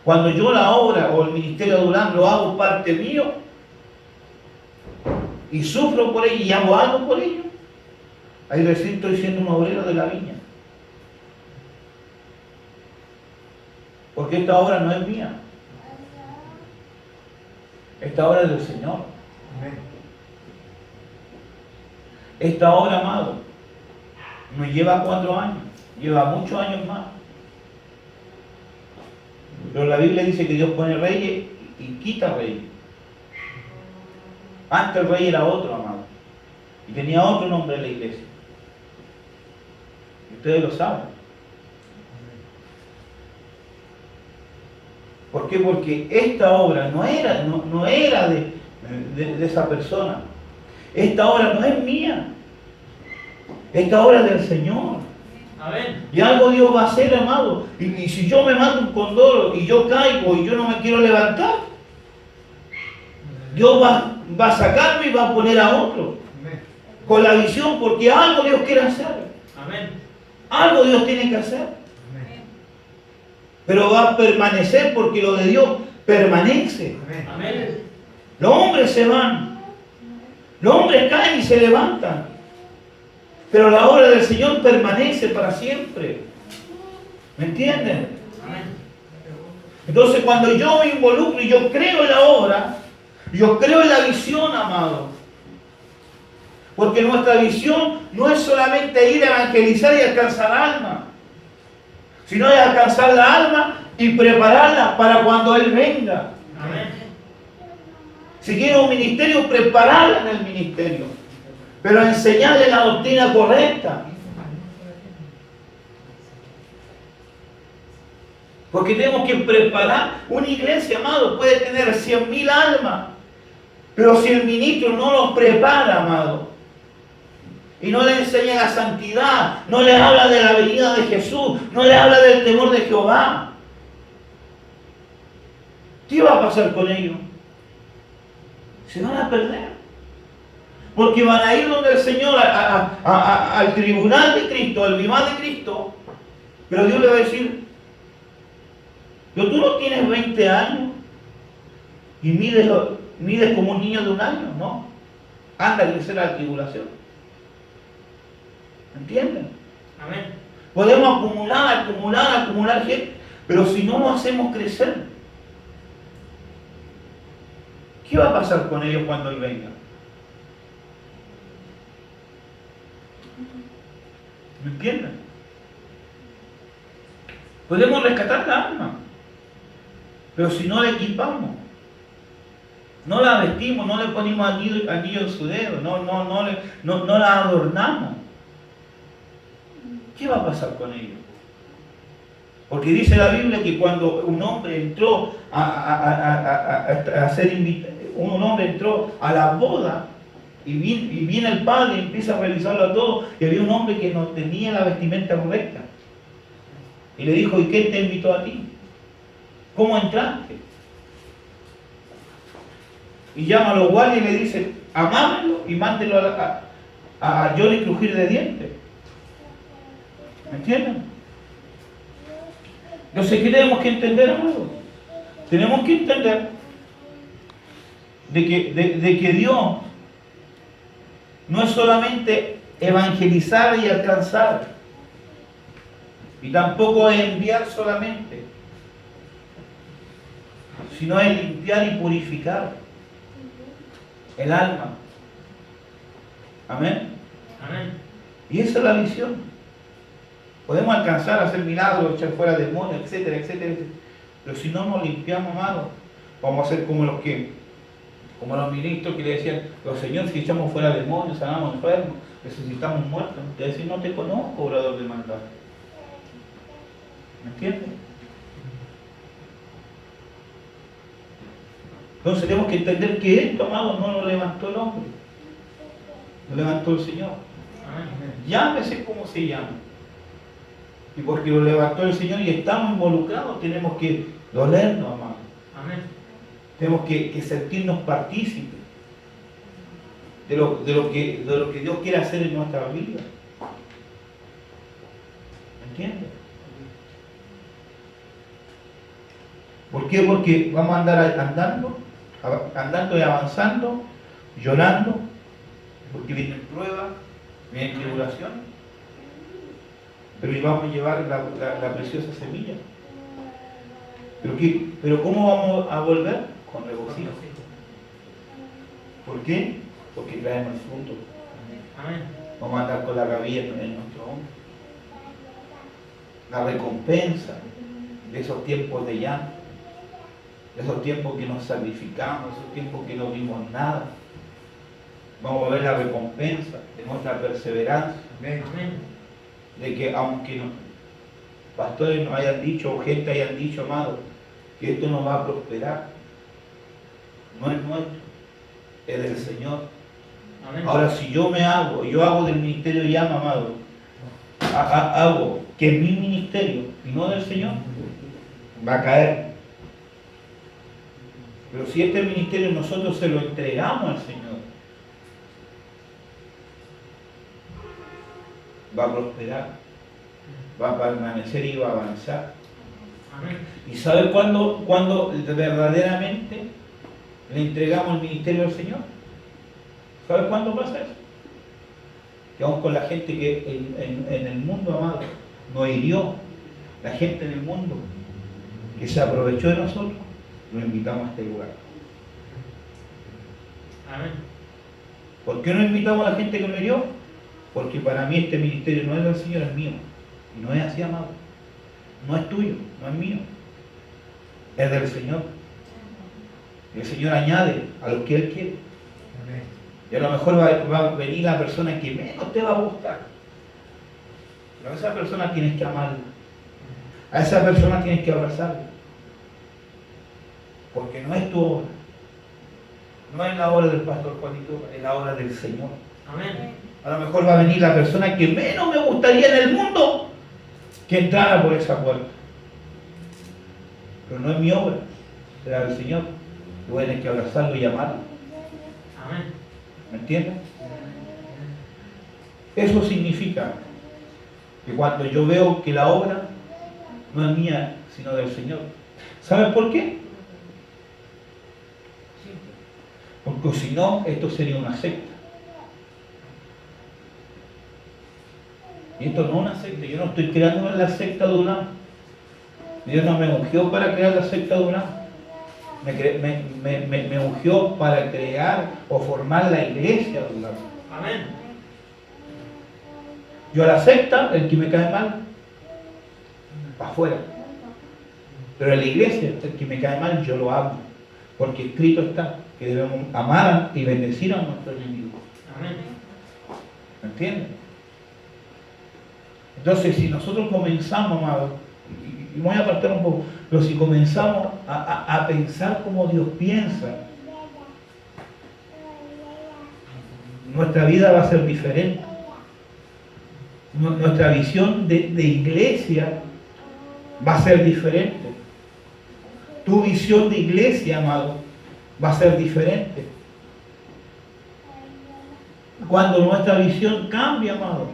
A: Cuando yo la obra o el ministerio de Durán lo hago parte mío y sufro por ello y hago algo por ello, ahí recién estoy siendo un obrero de la viña. Porque esta obra no es mía. Esta obra es del Señor.
C: Amén.
A: Esta obra, amado, no lleva 4 años, lleva muchos años más. Pero la Biblia dice que Dios pone reyes y quita reyes. Antes el rey era otro, amado, y tenía otro nombre en la iglesia. Y ustedes lo saben. ¿Por qué? Porque esta obra no era de esa persona. Esta obra no es mía. Esta obra es del Señor.
B: Amén.
A: Y algo Dios va a hacer, amado. Y si yo me mando un condoro y yo caigo y yo no me quiero levantar, Dios va a sacarme y va a poner a otro
C: Amén.
A: con la visión, porque algo Dios quiere hacer.
B: Amén.
A: Algo Dios tiene que hacer.
C: Amén.
A: Pero va a permanecer porque lo de Dios permanece.
C: Amén.
B: Amén.
A: Los hombres se van. Los hombres caen y se levantan. Pero la obra del Señor permanece para siempre. ¿Me entienden?
B: Amén.
A: Entonces cuando yo me involucro y yo creo en la obra, yo creo en la visión, amado. Porque nuestra visión no es solamente ir a evangelizar y alcanzar alma, sino es alcanzar la alma y prepararla para cuando Él venga.
B: Amén.
A: Si quiere un ministerio, prepararla en el ministerio, pero enseñarle la doctrina correcta. Porque tenemos que preparar una iglesia, amado, puede tener 100.000 almas, pero si el ministro no los prepara, amado, y no le enseña la santidad, no le habla de la venida de Jesús, no le habla del temor de Jehová, ¿qué va a pasar con ellos? Se van a perder. Porque van a ir donde el Señor, al tribunal de Cristo, al vivaz de Cristo, pero Dios le va a decir: pero tú no tienes 20 años y mides como un niño de 1 año, ¿no? Anda a crecer a la tribulación. ¿Entienden?
B: Amén.
A: Podemos acumular gente, pero si no lo hacemos crecer, ¿qué va a pasar con ellos cuando Él venga? ¿Me entienden? Podemos rescatar la alma, pero si no la equipamos, no la vestimos, no le ponemos anillo en su dedo, no la adornamos, ¿qué va a pasar con ellos? Porque dice la Biblia que cuando un hombre entró un hombre entró a la boda y viene el padre y empieza a revisarlo a todos, y había un hombre que no tenía la vestimenta correcta. Y le dijo: ¿y quién te invitó a ti? ¿Cómo entraste? Y llama a los guardias y le dice: amámelo y mándelo a Johnny crujir de dientes. ¿Me entienden? Entonces, ¿qué tenemos que entender, amigos? Tenemos que entender de que Dios no es solamente evangelizar y alcanzar, y tampoco es enviar solamente, sino es limpiar y purificar el alma. Amén.
B: Amén.
A: Y esa es la visión. Podemos alcanzar a hacer milagros, echar fuera demonios, etcétera, etcétera, etcétera. Pero si no nos limpiamos, amado, vamos a ser como los ministros que le decían: los señores, si echamos fuera demonios, sanamos enfermos, resucitamos muertos. Te decían: no te conozco, obrador de maldad. ¿Me entiendes? Entonces tenemos que entender que esto, amado, no lo levantó el hombre, lo levantó el Señor.
B: Amén.
A: Llámese como se llama. Y porque lo levantó el Señor y estamos involucrados, tenemos que dolernos, amado.
B: Amén.
A: Tenemos que sentirnos partícipes de lo que Dios quiere hacer en nuestra vida. ¿Me entiendes? ¿Por qué? Porque vamos a andar andando y avanzando, llorando, porque vienen pruebas, vienen tribulaciones, pero vamos a llevar la preciosa semilla. ¿Pero cómo vamos a volver? Con regocijo. ¿Por qué? Porque traemos el fruto.
B: Amén.
A: Vamos a andar con la gavilla en nuestro hombro. La recompensa de esos tiempos de llanto, de esos tiempos que nos sacrificamos, de esos tiempos que no vimos nada. Vamos a ver la recompensa de nuestra perseverancia.
C: Amén.
B: Amén.
A: De que aunque pastores nos hayan dicho, o gente hayan dicho, amado, que esto no va a prosperar, no es nuestro, es del Señor.
B: Amén.
A: Ahora, si yo hago del ministerio llama, amado, hago que es mi ministerio y no del Señor, va a caer. Pero si este ministerio nosotros se lo entregamos al Señor, va a prosperar, va a permanecer y va a avanzar.
B: Amén.
A: ¿Y sabe cuándo verdaderamente le entregamos el ministerio al Señor? ¿Sabe cuándo pasa eso? Que aún con la gente que en el mundo, amado, nos hirió, la gente en el mundo que se aprovechó de nosotros, lo invitamos a este lugar.
B: Amén.
A: ¿Por qué no invitamos a la gente que nos hirió? Porque para mí este ministerio no es del Señor, es mío. Y no es así, amado. No es tuyo, no es mío. Es del Señor. El Señor añade a lo que Él quiere.
C: Amén.
A: Y a lo mejor va a venir la persona que menos te va a gustar. Pero a esa persona tienes que amarla. A esa persona tienes que abrazarla. Porque no es tu obra. No es la obra del pastor Juanito, es la obra del Señor.
B: Amén.
A: A lo mejor va a venir la persona que menos me gustaría en el mundo que entrara por esa puerta. Pero no es mi obra, será del Señor. Tú tienes que abrazarlo y amarlo.
B: Amén.
A: ¿Me entiendes? Eso significa que cuando yo veo que la obra no es mía, sino del Señor. ¿Sabes por qué? Porque si no, esto sería una secta. Y esto no es una secta. Yo no estoy creando la secta de UNAM. Dios no me ungió para crear la secta de UNAM. Me ungió para crear o formar la iglesia de UNAM.
B: Amén.
A: Yo a la secta, el que me cae mal, para afuera. Pero a la iglesia, el que me cae mal, yo lo amo. Porque escrito está que debemos amar y bendecir a nuestros enemigos.
B: Amén.
A: ¿Me entiendes? Entonces, si nosotros comenzamos, amado, y me voy a apartar un poco, pero si comenzamos a pensar como Dios piensa, nuestra vida va a ser diferente. Nuestra visión de iglesia va a ser diferente. Tu visión de iglesia, amado, va a ser diferente. Cuando nuestra visión cambia, amado,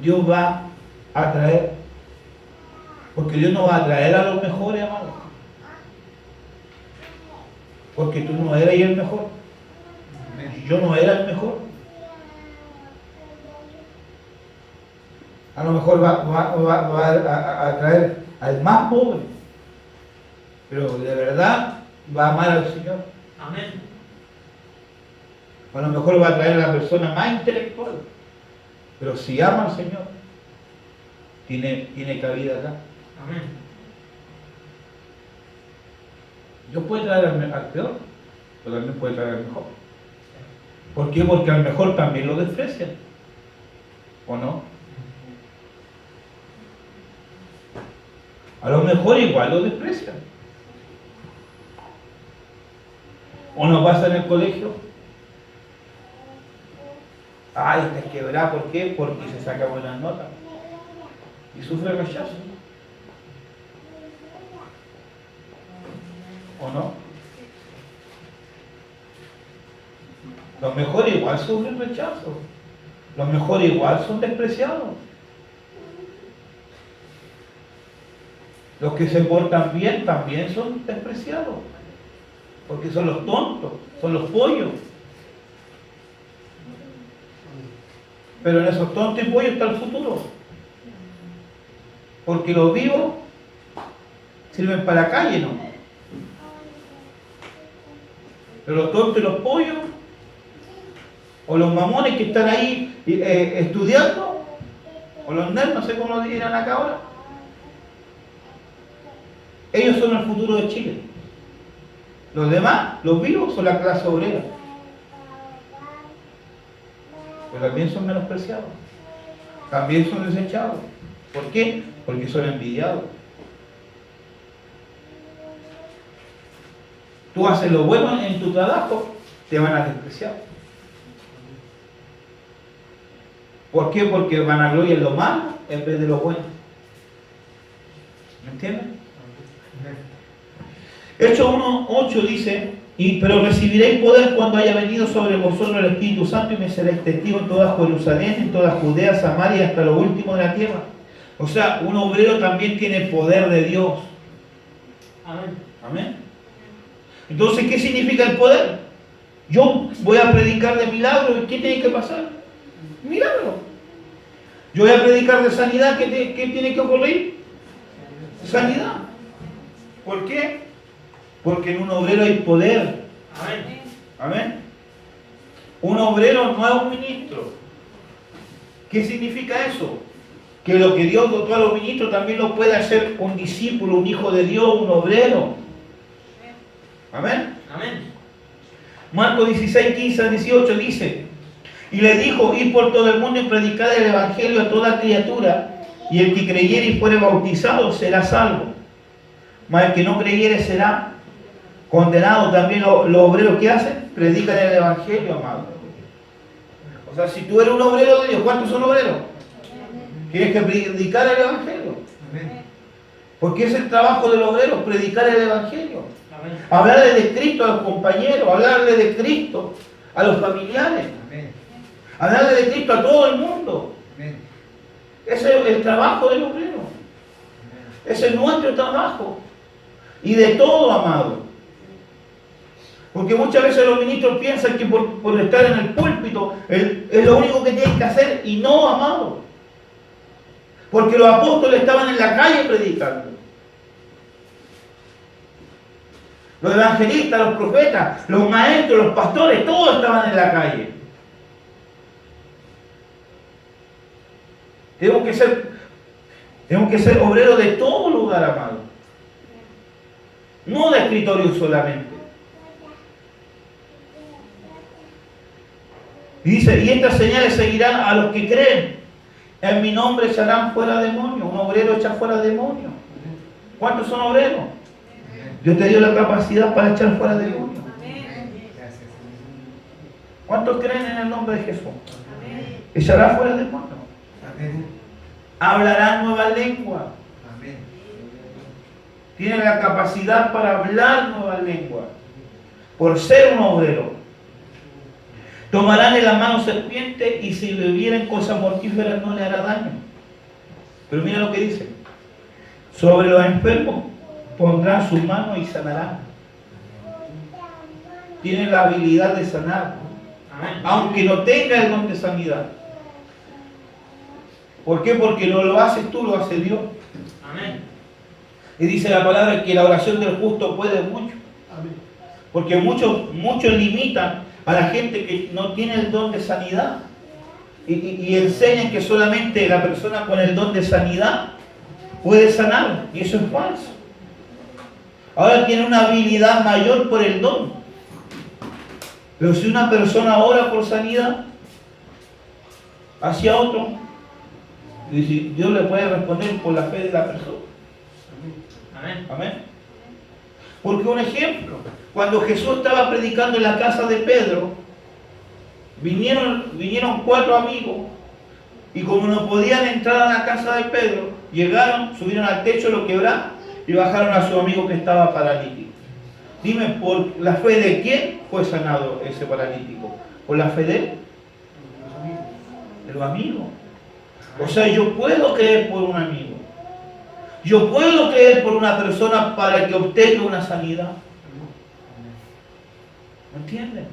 A: Dios va a traer, porque Dios no va a traer a los mejores, amado, porque tú no eras el mejor, yo no era el mejor. A lo mejor va a traer al más pobre, pero de verdad va a amar al Señor.
B: Amén.
A: A lo mejor va a traer a la persona más intelectual, pero si ama al Señor, tiene cabida acá.
B: Amén.
A: Dios puede traer al peor, pero también puede traer al mejor. ¿Por qué? Porque al mejor también lo desprecian, ¿o no? A lo mejor igual lo desprecian. ¿O no pasa en el colegio? Ay, está quebrada, ¿por qué? Porque se saca buenas notas y sufre rechazo. ¿O no? Los mejores igual sufren rechazo. Los mejores igual son despreciados. Los que se portan bien también son despreciados. Porque son los tontos, son los pollos. Pero en esos tontos y pollos está el futuro. Porque los vivos sirven para la calle, ¿no? Pero los tontos y los pollos, o los mamones que están ahí estudiando, o los nerds, no sé cómo lo dirán acá ahora, ellos son el futuro de Chile. Los demás, los vivos, son la clase obrera. Pero también son menospreciados. También son desechados. ¿Por qué? Porque son envidiados. Tú haces lo bueno en tu trabajo, te van a despreciar. ¿Por qué? Porque vanaglorian lo malo en vez de lo bueno. ¿Me entiendes? Hechos 1:8 dice, pero recibiréis poder cuando haya venido sobre vosotros el Espíritu Santo y me seréis testigos en toda Jerusalén, en toda Judea, Samaria, hasta lo último de la tierra. O sea, un obrero también tiene poder de Dios.
B: Amén.
A: Amén. Entonces, ¿qué significa el poder? Yo voy a predicar de milagros, ¿qué tiene que pasar? Milagro. Yo voy a predicar de sanidad, ¿qué tiene que ocurrir? Sanidad. ¿Por qué? Porque en un obrero hay poder.
B: Amén.
A: Amén. Un obrero no es un ministro. ¿Qué significa eso? Que lo que Dios dotó a los ministros también lo puede hacer un discípulo, un hijo de Dios, un obrero. Amén.
B: Amén.
A: Marcos 16, 15 al 18 dice, y le dijo, id por todo el mundo y predicad el evangelio a toda criatura, y el que creyere y fuere bautizado será salvo, mas el que no creyere será condenado. También los obreros que hacen, predican el evangelio, amado. O sea, si tú eres un obrero de Dios, ¿cuántos son obreros? Tienes que predicar el evangelio.
C: Amén.
A: Porque es el trabajo del obrero, predicar el evangelio.
B: Amén.
A: Hablarle de Cristo a los compañeros, hablarle de Cristo a los familiares,
C: Amén.
A: hablarle de Cristo a todo el mundo.
C: Amén.
A: Ese es el trabajo del obrero. Ese es nuestro trabajo. Y de todo, amado. Porque muchas veces los ministros piensan que por estar en el púlpito es lo único que tienen que hacer, y no, amado. Porque los apóstoles estaban en la calle predicando. Los evangelistas, los profetas, los maestros, los pastores, todos estaban en la calle. Tenemos que ser obreros de todo lugar, amado. No de escritorio solamente. Y dice, y estas señales seguirán a los que creen. En mi nombre echarán fuera demonios. Un obrero echa fuera demonios. ¿Cuántos son obreros? Dios te dio la capacidad para echar fuera demonios.
C: Gracias.
A: ¿Cuántos creen en el nombre de Jesús? Echará fuera demonios.
C: Amén.
A: Hablarán nuevas lenguas.
C: Amén.
A: Tienen la capacidad para hablar nuevas lenguas. Por ser un obrero. Tomarán en la mano serpiente y si bebieren cosas mortíferas no le hará daño. Pero mira lo que dice. Sobre los enfermos pondrán sus manos y sanarán. Tienen la habilidad de sanar.
B: Amén.
A: Aunque no tenga el don de sanidad. ¿Por qué? Porque no lo haces tú, lo hace Dios.
B: Amén.
A: Y dice la palabra que la oración del justo puede mucho. Porque muchos limitan a la gente que no tiene el don de sanidad. Y enseñan que solamente la persona con el don de sanidad puede sanar. Y eso es falso. Ahora tiene una habilidad mayor por el don. Pero si una persona ora por sanidad hacia otro, Dios le puede responder por la fe de la persona.
B: Amén.
A: Amén. Porque un ejemplo, cuando Jesús estaba predicando en la casa de Pedro, vinieron 4 amigos y como no podían entrar a la casa de Pedro, llegaron, subieron al techo, lo quebraron y bajaron a su amigo que estaba paralítico. Dime, ¿por la fe de quién fue sanado ese paralítico? ¿Por la fe de los amigos? O sea, yo puedo creer por un amigo. Yo puedo creer por una persona para que obtenga una sanidad. ¿Me entienden?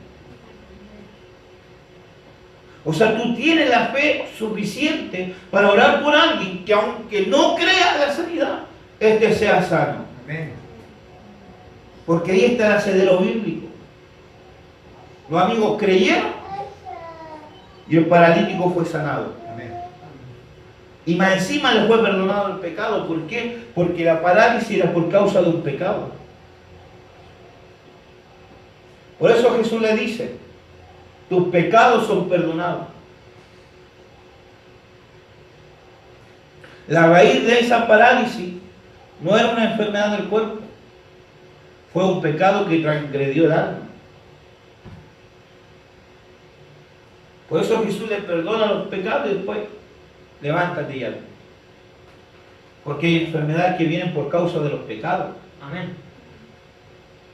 A: O sea, tú tienes la fe suficiente para orar por alguien que aunque no crea en la sanidad, este sea sano.
C: Amén.
A: Porque ahí está el asedero bíblico. Los amigos creyeron y el paralítico fue sanado.
C: Amén.
A: Y más encima le fue perdonado el pecado. ¿Por qué? Porque la parálisis era por causa de un pecado. Por eso Jesús le dice, tus pecados son perdonados. La raíz de esa parálisis no era una enfermedad del cuerpo, fue un pecado que transgredió el alma. Por eso Jesús le perdona los pecados y después levántate y anda. Porque hay enfermedades que vienen por causa de los pecados.
B: Amén.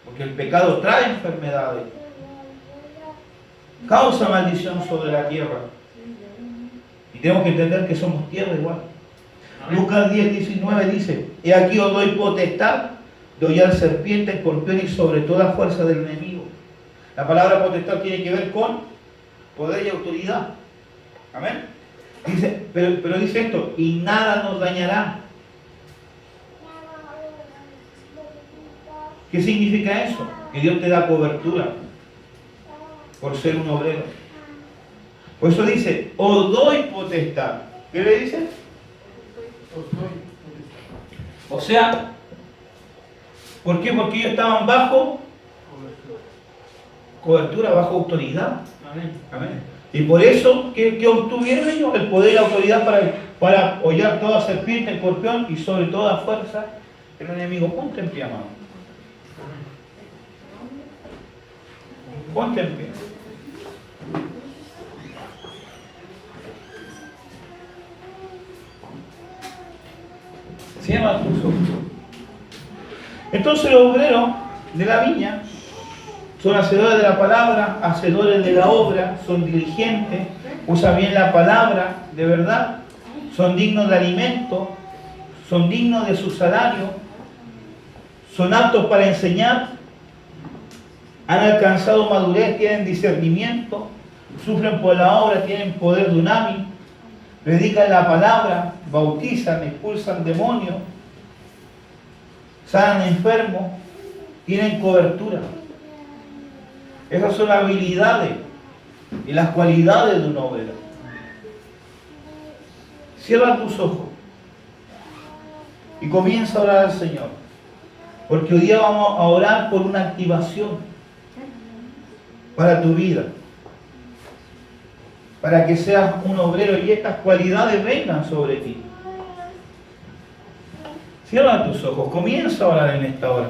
A: Porque el pecado trae enfermedades, causa maldición sobre la tierra. Y tenemos que entender que somos tierra igual.
B: Amén.
A: Lucas 10:19 dice: He aquí os doy potestad de hollar serpientes, escorpiones y sobre toda fuerza del enemigo. La palabra potestad tiene que ver con poder y autoridad. Amén. Dice, pero dice esto: y nada nos dañará. ¿Qué significa eso? Que Dios te da cobertura por ser un obrero. Por eso dice: os doy potestad. ¿Qué le dice? O sea, ¿por qué? Porque ellos estaban bajo cobertura, bajo autoridad.
B: Amén.
A: Amén. Y por eso, ¿qué obtuvieron ellos? El poder y la autoridad para hollar toda serpiente, escorpión y sobre toda fuerza el enemigo. Ponte en pie, amado. Ponte en pie. Cierra tus ojos. Entonces los obreros de la viña son hacedores de la palabra, hacedores de la obra, son diligentes, usan bien la palabra de verdad, son dignos de alimento, son dignos de su salario, son aptos para enseñar, han alcanzado madurez, tienen discernimiento, sufren por la obra, tienen poder dunamis, predican la palabra, bautizan, expulsan demonios, sanan enfermos, tienen cobertura. Esas son las habilidades y las cualidades de un obrero. Cierra tus ojos y comienza a orar al Señor, porque hoy día vamos a orar por una activación para tu vida, para que seas un obrero y estas cualidades vengan sobre ti. Cierra tus ojos, comienza a orar en esta hora.